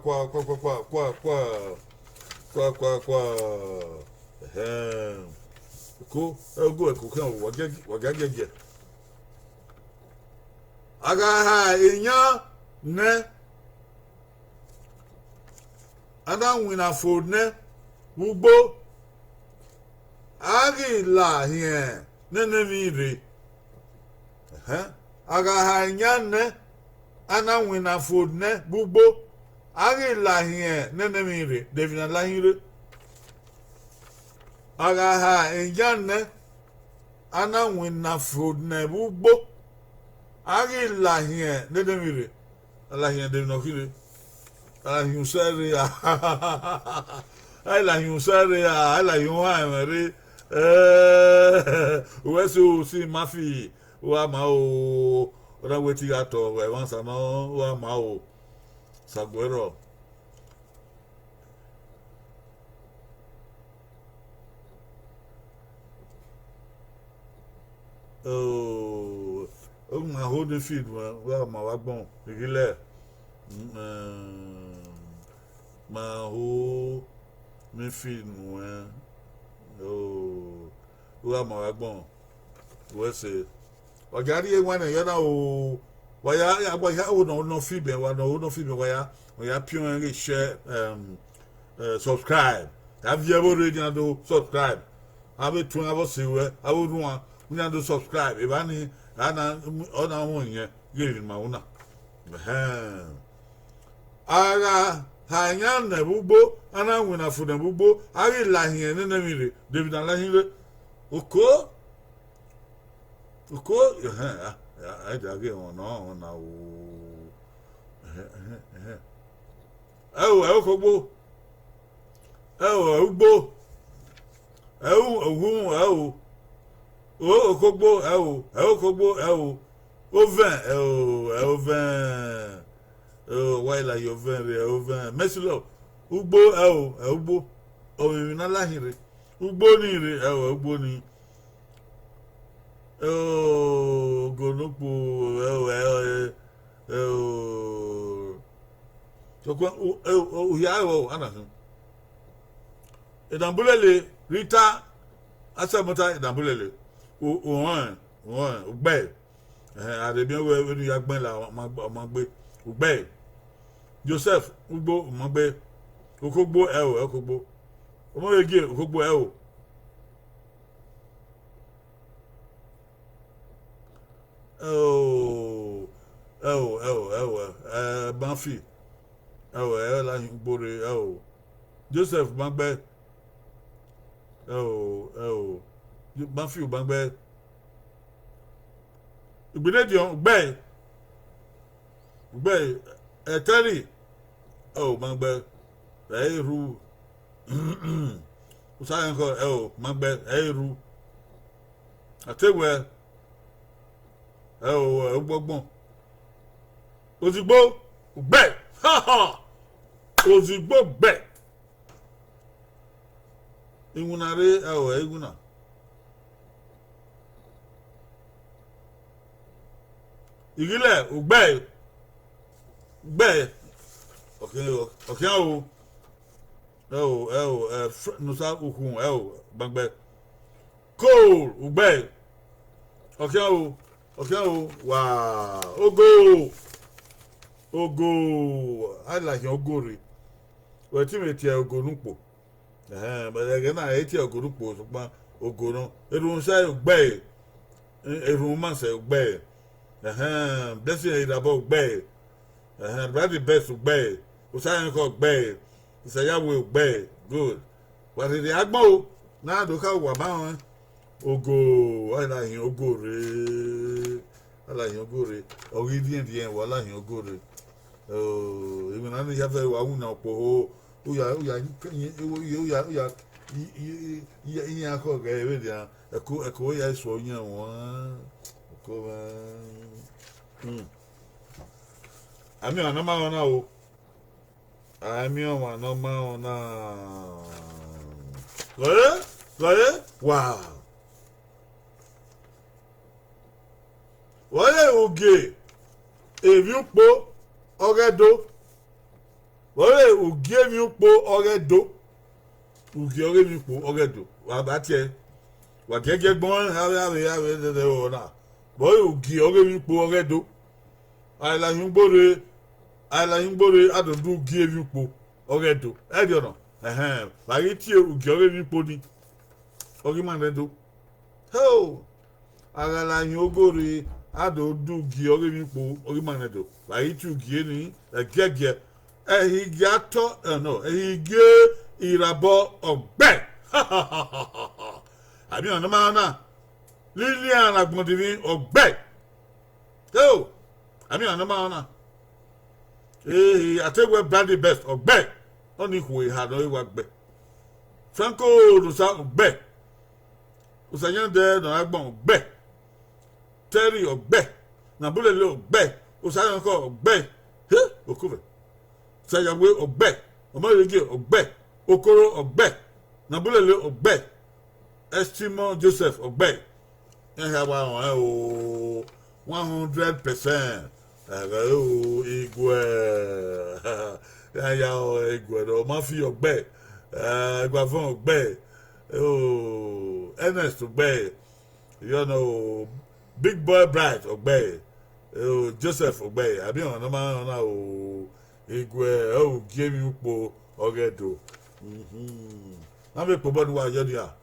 ego ko kan wa gagege aga ha inya ne ada wina fo ne ugbo agi la hie ne mi re aga ha inya ne ana wina fo ne ugbo agi la hie ne mi re devina la hire aga ha inya ne ana wina fo ne ugbo agi la hie ne mi re la hie de no hire la hiusere ya ai la hiusere ya ai la yuwa mere weso si mafi wa ma o ra weti ato we wan sa no wa ma o saguero o ma ho de feed wa ma wa gbon igile ma ho me feed no wa ma wa gbon we se ogari e wan ya na o wa ya agbo ya o no feed be wa no feed be wa ya pion re share subscribe have you ever ready do subscribe have to have se we awu ruwa we do subscribe e ba ni ana ona won yen geli mauna aga hanya na bugbo ana nwina fu na bugbo ari lahin ne na mire David lahin oko I dage ona o kogbo ugbo ohun okogbo kogbo oven why la yo oven mesilo ugbo ugbo o mi na lahire ugbo ni re ugbo ni gonopo so kwa ya ana edambulele Rita asamota edambulele ugbe adebian we nu ya gbon la ma gbe ugbe Joseph ugbo ma gbe okogbo okogbo omo yege okogbo Banfi la gbore Joseph Bangbe Banfi Bangbe Igbinedion gbe Terry Bangbe Eru usayen ko Bangbe Eru atewe gbọgbọn ozigbo gbe ozigbo gbe iwunare eguna igile ugbe okay nusa ukun Bangbe coal ugbe okay wow ogo I like ogori we ti me ti ogonupo but again na eti ogonupo so pa ogono erun sai ogbe erun ma se ogbe blessing idabo ogbe right the best ogbe o sai ko ogbe isayawe ogbe good what the agbon na do ka wa ba won ogo alahin ogore ogidien wa alahin ogore even na ya fe wa una po o ya ko ga ewe dia eko ya so yan won ko ami ona ma ona o ami ona ma ona wow wọ́n oge èmi ń po ọ̀rẹ́dó wọ́n oge èmi ń po ọ̀rẹ́dó oge ọ̀rẹ́ mi po ọ̀rẹ́dó wà bá tiẹ̀ wà gẹ́gẹ́ gbọ́n àwẹ̀ dẹ̀dẹ̀ ọ̀nà wọ́n oge ọ̀rẹ́ mi po ọ̀rẹ́dó àìláyún gbóre àdùndú oge èmi po ọ̀rẹ́dó ẹ̀dì ọ̀nà wàyí tí oge ọ̀rẹ́ mi po ni ọ̀rẹ́ máa rẹ̀ dó àìláyún ogóre ado du gi ori mi po ori manedo ba itu gi ni gege ehigi ato no ehigi irabo ogbe abi ona ma na Lilian agbondiri ogbe abi ona ma na ategwe brandy best ogbe oni ku ha no iwa gbe Franco rusa ogbe usanyan de no agbon ogbe Terry ogbe na bulele ogbe osayan ko ogbe okuve sayawe ogbe omoyege ogbe okoro ogbe na bulele ogbe Estimo Joseph ogbe wa 100% igwe igwe do ma fi ogbe igwa fun ogbe Ernest ogbe Big Boy Bright ogbe Joseph ogbe abi ona ma na igwe give mi po ogedo na be po bodu wa jodi a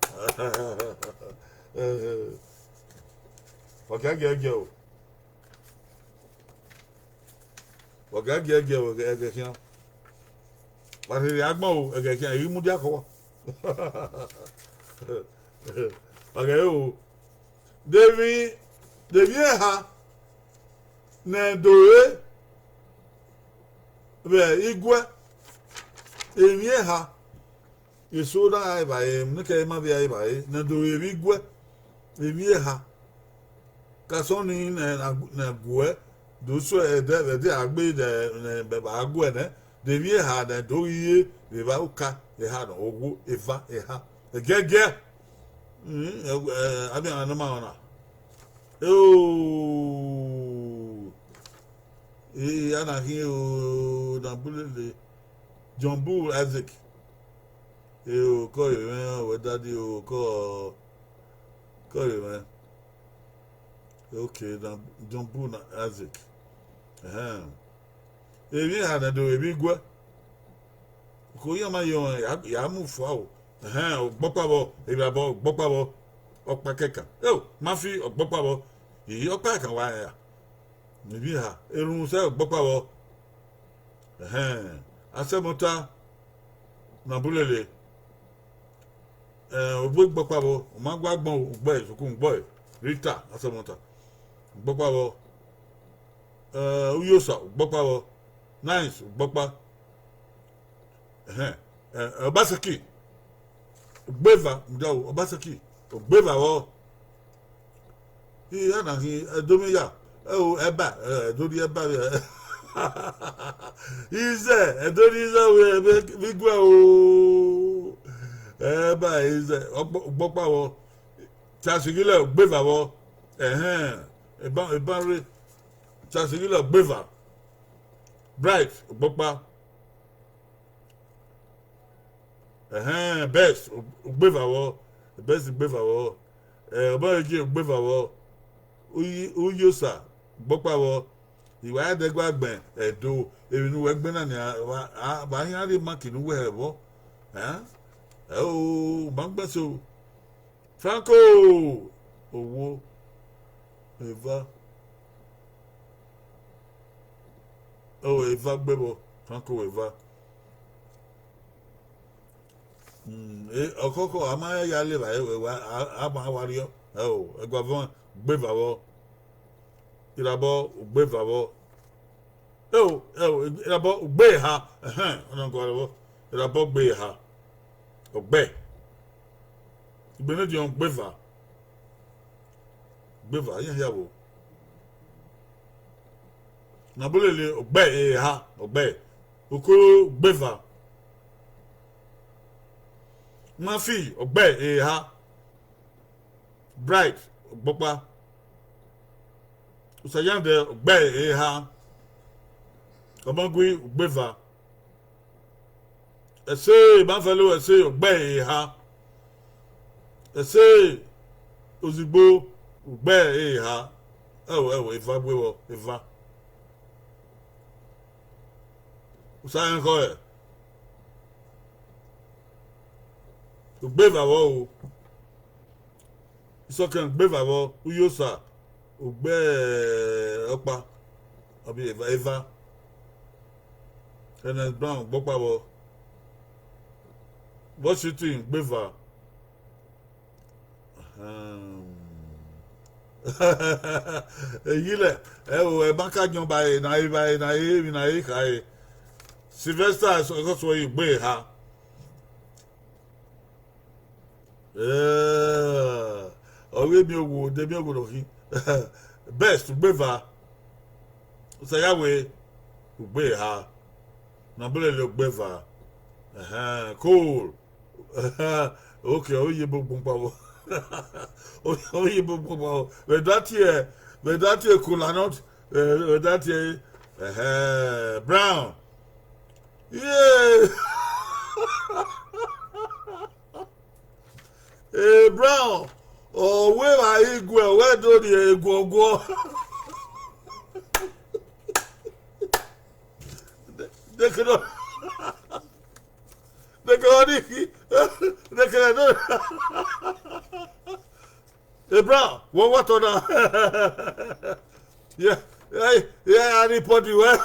okay o Ogagege ogagege. But the Agmo again, you Mudiako. Okay, oh. Devi ha na doe be igwe emie ha isoda ai bai mke ma bi ai bai na doe igwe emie ha kasoni na gwe do so de agbe de be ba agwe ne de ha na do ye be ba uka e ha no ogu eva e ha gege abi anama ona ana hi na bulele John Bull Isaac ko ye we daddy ko ye okay na John Bull Isaac ebi ha na do ebi gwa ko ya ma yo ya mu fo o ogbopabo ebi abo ogbopabo okpa keka ma fi ogbopabo yi okpa kan wa ya nibi ha erun se ogbopabo asemota na bulele ogbopabo o ma gba gbon ogbo isukun boy Rita asemota ogbopabo uyosa ogbopabo nice ogbopa Obasaki Ogbeva mdawo Obasaki Ogbeva wo ya na hi edomiya eba edori eba ize edori ize we bigwa o eba ize ogbopa wo Chasigile Ogbeva wo eba re Chasigile Ogbeva Bright Ogbopa best Ogbeva wo best Ogbeva wo obaji Ogbeva wo uyosa Ogbopa wo iwa adegba gben edo ebinu we gbe na ni ba yan ri makinu we ebo magbeso Franco owo Eva Eva gbebo Franco Eva okoko ama ya le ba aba wario egwavon gbevavo irabo gbevavo irabo gbe ha ona ngoro irabo gbe ha ogbe igbene di on gbeva yan yawo na bolele ogbe ha ogbe okoro gbeva Mafi ogbe ha Bright Ogbopa Usayande ogbe ha Omangui Ogbeva ese banfelo ese ogbe ha ese Ozigbo ogbe ha Eva gbewo Eva Usayan ko Ogbeva wo isokan gbeva wo uyosa ogbe opa abi Eva Ernest Brown gbopa wo Washington gbeva eyile banka jon ba na kai Sylvester so igbe ha owe mi owo de mi owo hi best Ogbeva Usayawe ogbe ha na bolele Ogbeva cool okay oye gbogbo pawo oye gbogbo pawo we that here cool or not that here Brown yeah Brown where are you go where do the go they cannot Brown what on yeah Yeah, anybody where?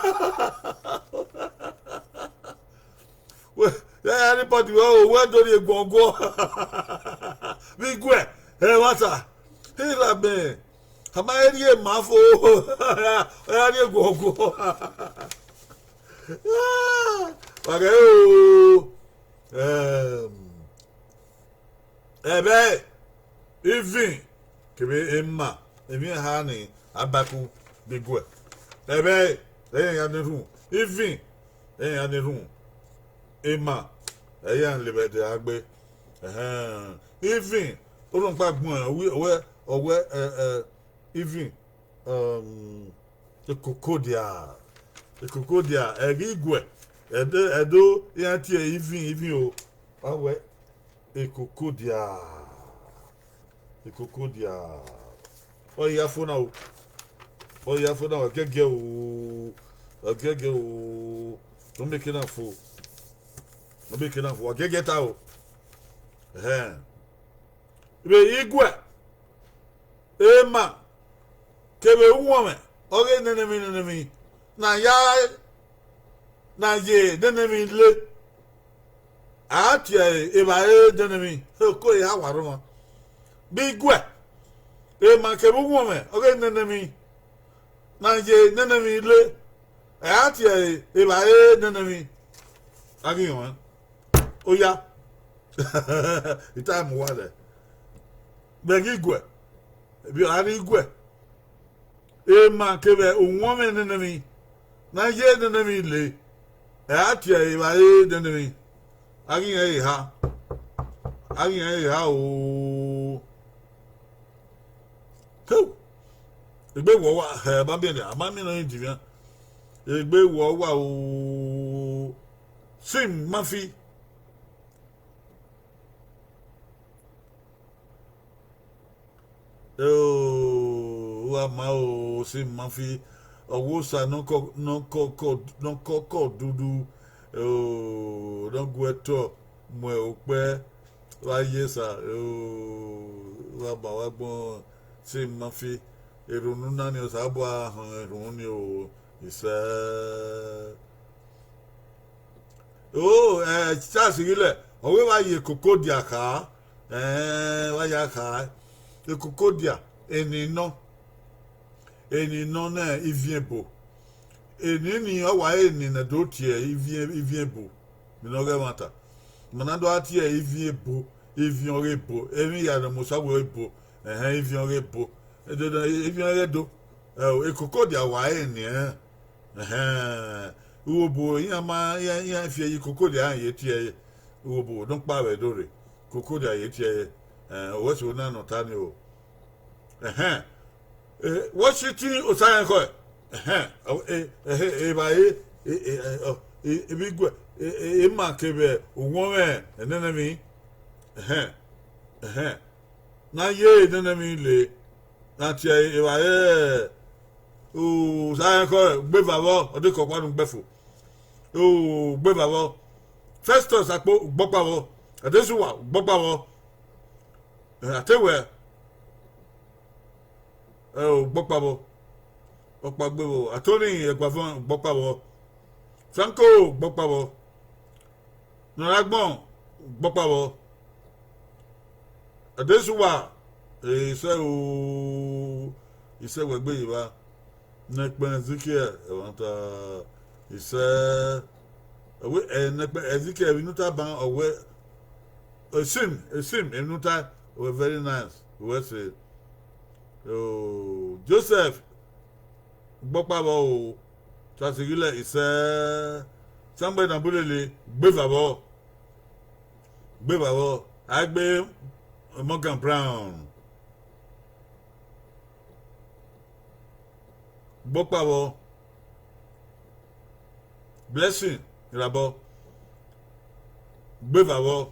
Yeah, anybody where do you go? Big way. Hey, what's that? Hey, that man. Am I here, Mafo? Where do you go? Okay. Ebe, even, kebe Emma, even Hani, Abaku, Big way. Ebe, they are the room. Even, they are the room. Emma, a young liberty agbe. Even, don't pack one, where, even, the Cocodia, Egigwe, Edo, Yantia, even, oh, Cocodia. Oh, yeah, for now. Okay, go. Don't make enough for. Okay, get out. Igwe. Emma. Kebe woman. Okay, enemy. Na ye, enemy le. Atia, eba enemy. Ko ya waruma. Bigwe. Emma kebe woman. Okay, enemy. Na ye, enemy le. Atia, eba enemy. Agi one. Oya. Itime water. Begigwe. Bi ari igwe. Emma kebe woman enemy. Na ye enemy le. Atia eba enemy. Agi ha o. Ko. Egbe wo wa ba bi ni amami no njivia. Egbe wo wa o. Sim mafi. Wa ma o sim mafi. Owo sa no ko dudu. Don't go to mo ope wa yesa wa ba wa gbon se ma fi eronu na ni o sa bo ahun erun ni o ise chance ile owe wa ye kokodia ka wa ya ka e kokodia eni no na il vient beau. Eni ni owa eni na do tie il vient beau. Mi no ge mata. Manado atie il vient beau, il vient beau. Emi ya na musa wo beau. Il vient beau. Il vient do. E kokodia wa eni uwo ya fi yi kokodia ye tie uwo don pa we dore. Kokodia ye tie o so na no tani o. What shiti o sa ko bigwe ma kebe onwe enenemi na ye enenemi le na ti e o sa ko gbe babo ode ko panu gbefo o gbe babo Festus apo gbopa wo adesuwa gbopa wo atewe gbopa wo Okpa gbebo atoni egbafon gbopa wo Franco gbopa wo Noragbon gbopa wo Adesuwa ise wegbe yiba nekpe Ezekiel ewanta ise nekpe Ezekiel vinuta ban owe esim vinuta were very nice we say Joseph gbọ́pá bọ́ o ṣàṣìrílẹ̀ ìṣẹ́ sáńgbẹ́ ìdàbúlẹ̀lẹ̀ gbé bàbọ̀ àgbẹ̀ Morgan Brown gbọ́pá bọ́ Blessing ìràbọ̀ gbé bàbọ̀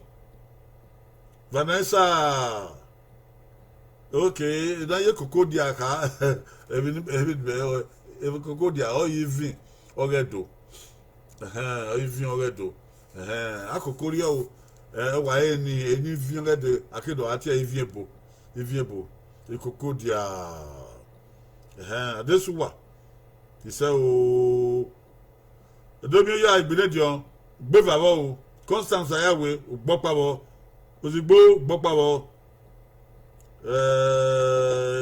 Vanessa okay ìdáyé kòkó di àká ebi koko dia o yivin oredo akoko ri o wa eni vin oredo akedo ati evien bo ikoko dia adesuwa Ise o Edomi ya Igbinedion gbeva wo Constance Ayawe gbọpa wo Ozigbo gbọpa wo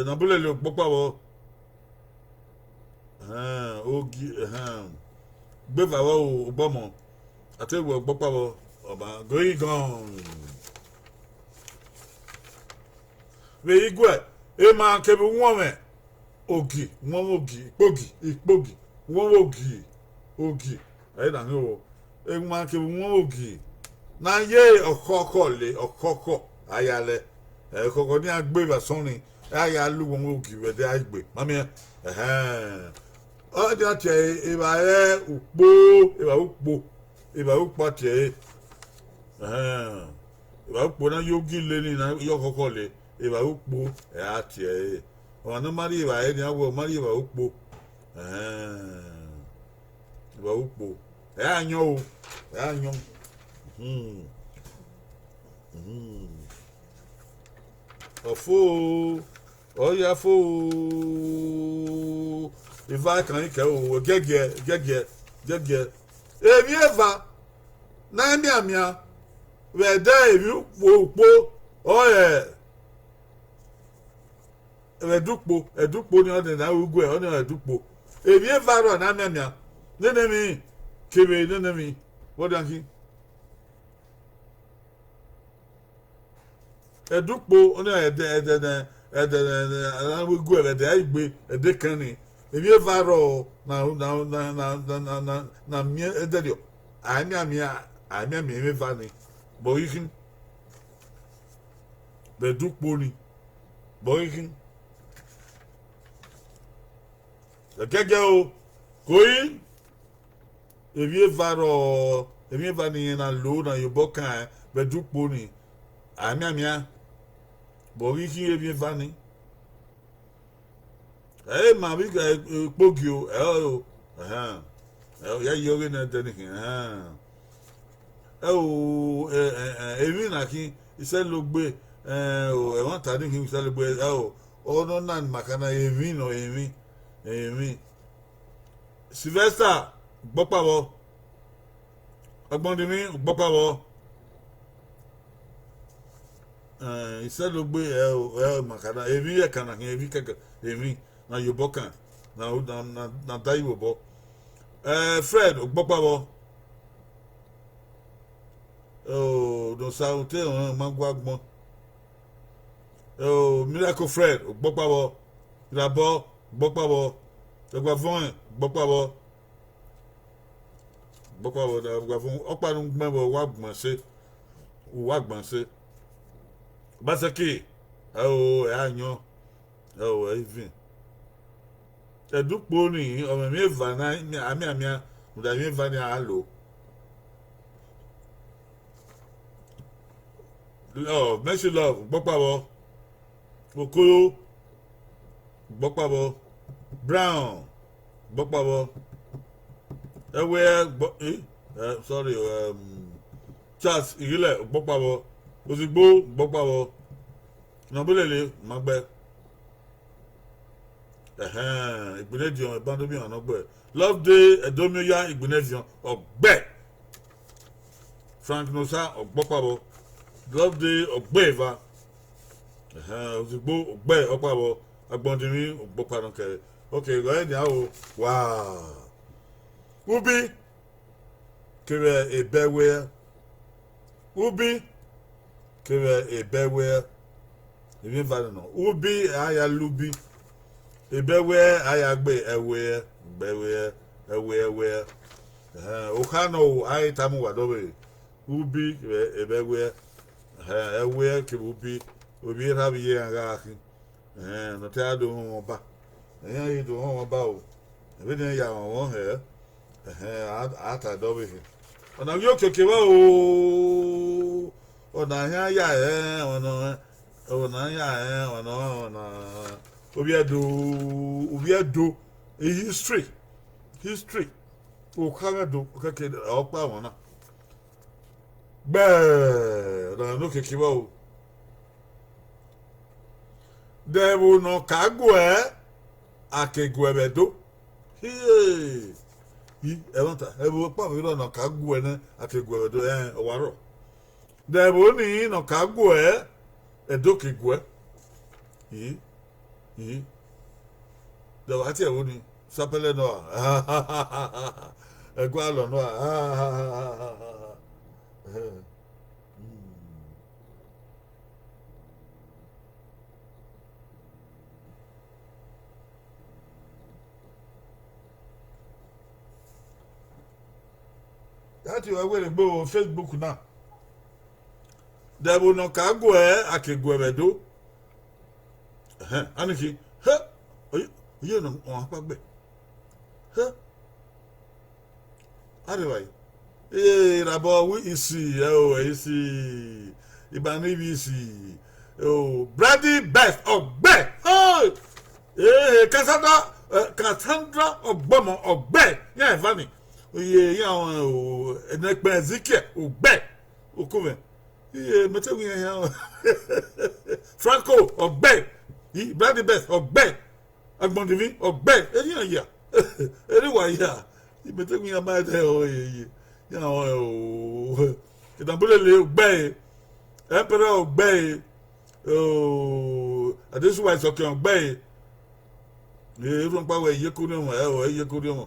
Nabulele gbọpa wo Ogi gbeva wo Ogbomo Atewo gbọpa wo Oba going gone We igwe Ema kebu nwome Ogi nwome ogi ikpogi nwome ogi ayi na ngo Ema kebu nwome ogi na ye okoko ayale koko ni agbe ba sonrin aya lu nwome ogi we de agbe mami o de ate eba ukpo ate eba ukpo na yogi le ni na yokoko le eba ukpo ate ona mari eba ni awo mari eba ukpo eba ukpo anyo Ofo oya fo Iva kan ike o gege ebi eva na mi amia we da ebi ukpo oye edukpo ni ode na ugwe oni edukpo ebi eva ro na mi amia nenemi kebe nenemi wodanki edukpo oni ede ugwe ede igbe ede kani ebi eva ro na mi ededio ami mi vani boyikin bedukpo ni boyikin gege o koyi ebi eva ni na lo na yobo kan bedukpo ni ami boyikin ebi eva ni ma bi pogi o ya yoge na denikin ebi na kin ise lo gbe e won ta ni kin ise lo gbe ono na makana emi Sylvester gbopa wo Ogbondimi gbopa wo ise lo gbe makana ebi e kana kin ebi keke emi na yobokan na dai wobo Fred gbopa wo do saute on mangwa gbon Miracle Fred gbopa wo Labo gbopa wo Egbavon gbopa wo da Egbavon oparun gbon wo wa gbon se Basaki anyo even edukpo ni ọmọ mi eva na ami muda mi eva ni alo Mercy Love gbọpa wo Okoro gbọpa wo Brown gbọpa wo sorry Charles Irile gbọpa wo Ozigbo gbọpa wo Nabulele magbe Igbinedion Bandomi onogbe Love Day Edomiya Igbinedion ogbe Frank Nosa ogbopawo Love Day ogbeva Ozigbo ogbe opawo Agbondimi ogbopa kere okay go ahead now wow Ubi kere ebewe Even value no Ubi aya lubi Ebewe ayagbe ewe okano ai tamu wadobe Ubi ebewe ewe ke ubi rabi ye anga aki no te ado won ba eyan yi do won ba o ebe den ya won he ata dobe he ona yo keke wa o ona ya ona Obiedo history o kama do keke opa won na na no keke wa o debu no kago akego ebedo He evanta ebo pa mi no ka gu ene akegwe do owaro de bo ni no ka gu edo kegwe yi de wa ti e woni sapele no egwa lo no that you are going to go Facebook now. There will no cargo akegwe do. Aniki, you know, on back. Anyway, Rabo, we see, Ibani, we see, Brady Best of Bear, Cassandra of Bomber of Bear, yeah, funny. Nekpe Ezekiel Ogbe Okume Metewi Franco Ogbe Brady Best Ogbe Agbondivi Ogbe ya anyway ya Metewi amade Idambule Ogbe Emperor Ogbe Adesu wa Isoke Ogbe Erun pa we yekuri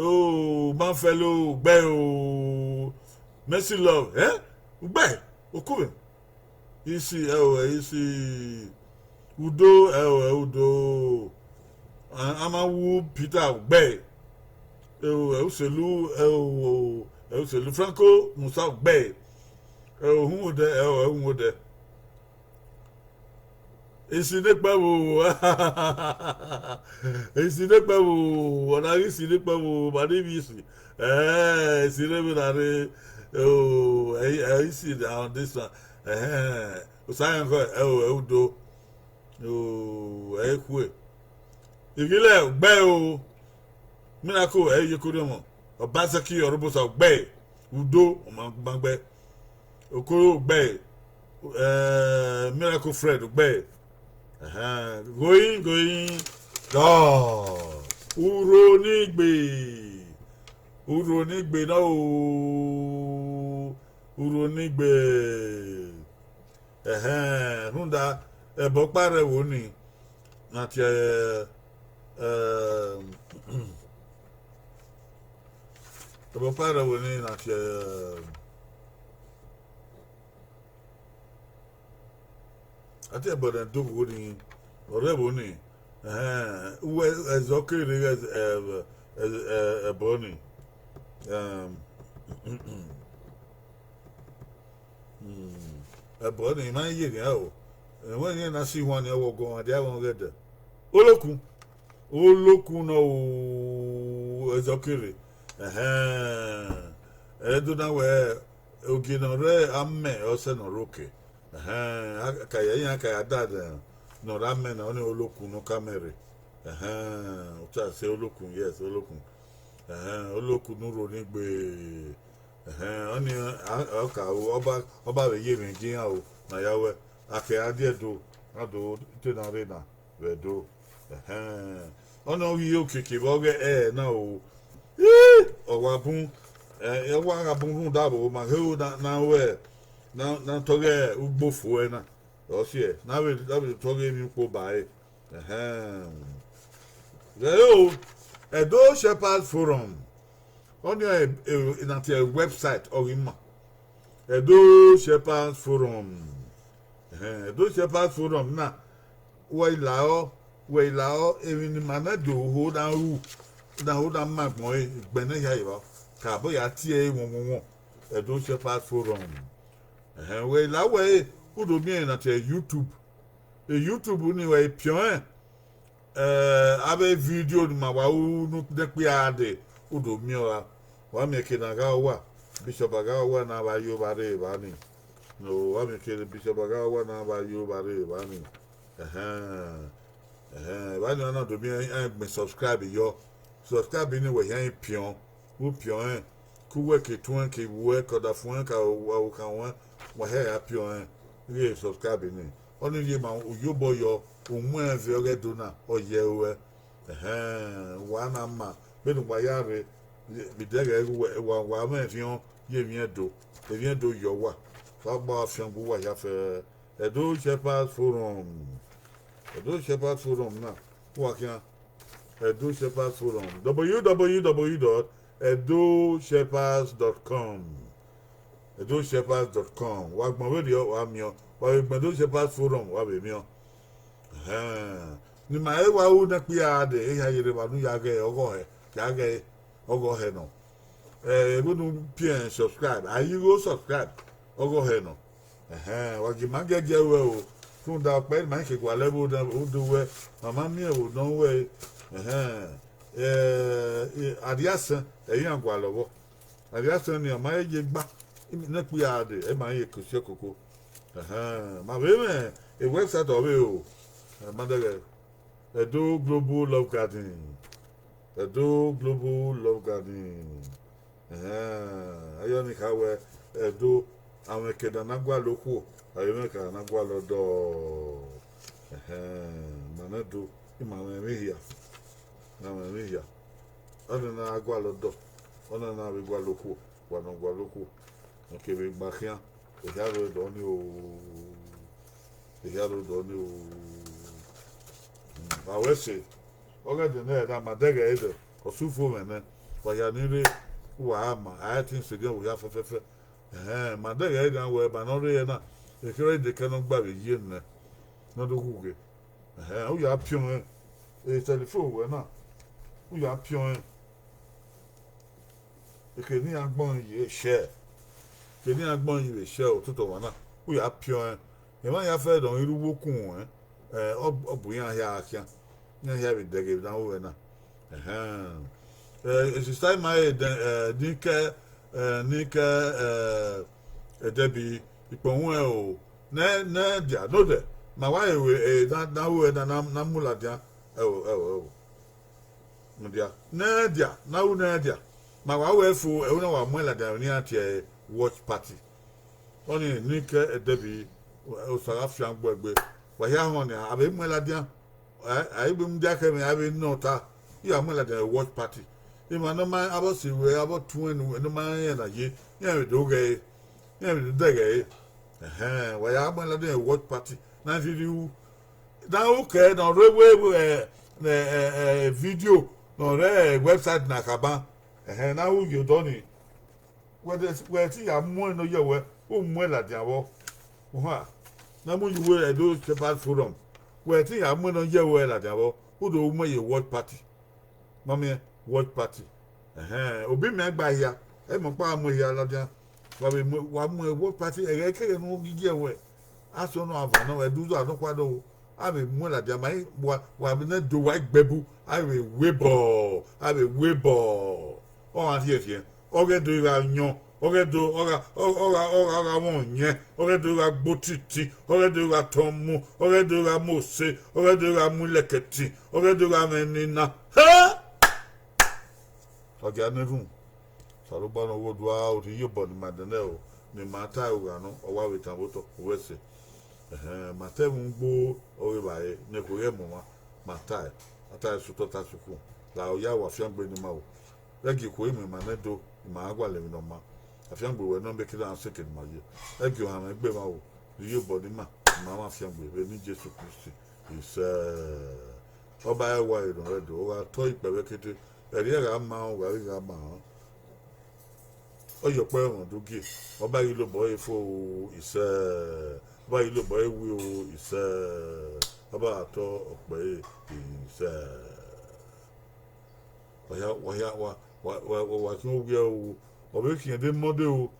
Manfelo, Beo, Mercy Love, Ube, Okume. Isi, Udo, Amawu, Peter, Ube, Euselu, Franco, Musa, Ube, who would Isi ne pa wo ona isi ne pa wo ba de bi isi isi ne bi na re isi down this one usayan ko udo ekwe igile gbe o mirako yekore mo obasaki yorubosa gbe udo o ma gbe okoro gbe miracle Fred gbe going uronigbe na uronigbe hunda ebo pare wo ni ati ebo pare wo ni ati ati ebodan dogo ni orebo ni uwe ezokere eboni eboni ma ye ni o when you na see one e wo go ade awon gede olokun no ezokere eduna we ogina re amme ose no roke kaya dada no ramen na oni olokun no kamere uta se olokun yes olokun olokun no ro ni gbe oni aka oba we ye njian o na yawe ake ade do ado te na re na we do ono wi okeke bo ge na o owa bun ewa ga bun ru dabo ma he na we na toge ugbofo na osie na we toge mi ko bae yo Edo Shepherd Forum on your in at your website or in Edo Shepherd Forum Edo Shepherd Forum na we lao even manado hold down map moy gbene ya iba ka bo ya tie won Edo Shepherd Forum we la we udo mi na te YouTube ni we pion abe video ni ma wa nu de pe ade udo mi wa me ke na ga wa Bishop aga wa na ba yo bare ba ni no wa me ke Bishop aga wa na ba yo bare ba ni ba ni na do mi me subscribe ni we yan pion wo pion ku we ke tun ke we ko da fun ka wa kan wa he ya pion ye subscribe ni oni ye ma yo boyo omu enve oge do na oye we wana ma benu bayare bidege wa menfion ye vient do yowa fa ba fiangu wa ya fe Edo Shepherd Forum na wa kian Edo Shepherd Forum www.edoshepherd.com edoshepherd.com wa gbon we de wa mi o wa Edo Shepherd Forum wa be mi o ni ma e wa u na pia de e ya yire ba nu ya ge ogo he ya ge ogo he no go nu pia subscribe are you go subscribe ogo he no wa gi ma ge we o fun da pe ma ke gwa level da o do we mama mi o don we adiasa e yan gwa lowo adiasa ni ma e je gba na pia de e ma ye ko se koko ma be me e website o be o ma de Edo Global Love Garden. Ayoni kawe Edo amekeda nagwa loko. Ayomeka nagwa lodo. Manedo imame mihia. Ona na agwa lodo. Ona na bigwa loko. Wana gwa loko. Okay, be bakia. Eharo doni o. Awese oga de na da madega ede osufo mene wa ya nire wa ama I think so again we have fefe madega ede we ba no re na e kere de kan gba be ye na no do kuge o ya pion e telephone we na o ya pion e ke ni agbon ye share ke ni agbon ye share o toto wa na o ya pion e ma ya fe don iru wokun obuyan ya akia na ya be dege na wo na it's time my nika debi ipohun o na dia no de ma wa e na wo na mula dia no dia na dia na wo na dia ma wa we fu e na wa mula dia ni atie watch party oni nika debi o sara fian gbegbe wa ya hon ya abe mula dia I be mjake me abe nota ya mula dia watch party ima no man abo si we abo tuwen no man ya na ye ya be doge ya be dege wa ya mula dia watch party na video na okay na we video no re website na kaba na u you doni we ti ya mo no ye we o mula dia wo ha na mo you we Edo Shepherd Forum we ti ya mo no ye we la dia wo o do mo ye watch party mama watch party obi me gba ya e mo pa mo ya la dia wa mo watch party e kere no gige we aso no ava no e duzo ado kwado abe mo la dia mai wa me na do wa gbebu abe webo o an tie oge do ra yan oge do ora won yen oge do ra gbotiti oge do ra tomu oge do ra mose oge do ra muleketi oge do ra menina ha oge anevun saro ba no wodwa o ri yobo ni madene o ni mata o ga no o wa wetan boto wese mata mu gbo ore bae ne ko ye mo ma mata su to ta suku la o ya wa fian gbe ni ma o legi ko imi manedo ma agwa le mi no ma afian gbe we no be kila second ma ye legi o ha me gbe ma o ri yobo ni ma afian gbe ni Jesu Kristi is oba e wa iro redo o wa to ipe kete eri ga ma o ga ga ma o yo pe won doge oba yi lo boy fo is oba yi lo boy wi o is oba to ope is wa tun wi o obe kiyen de mode o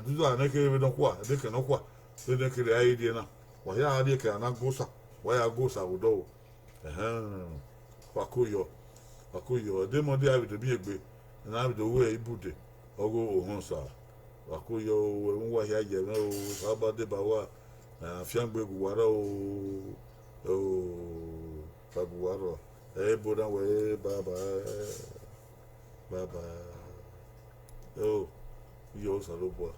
dudu anake be don kwa de ke no kwa de ke ai de na wa ya de ke na gosa wa ya gosa odo wakuyo de mode abi de bi egbe na abi de wo ibude ogo ohun sa wakuyo nwa ya je na o saba de ba wa afiangbe guwara o faguwaro boda we baba yo salobo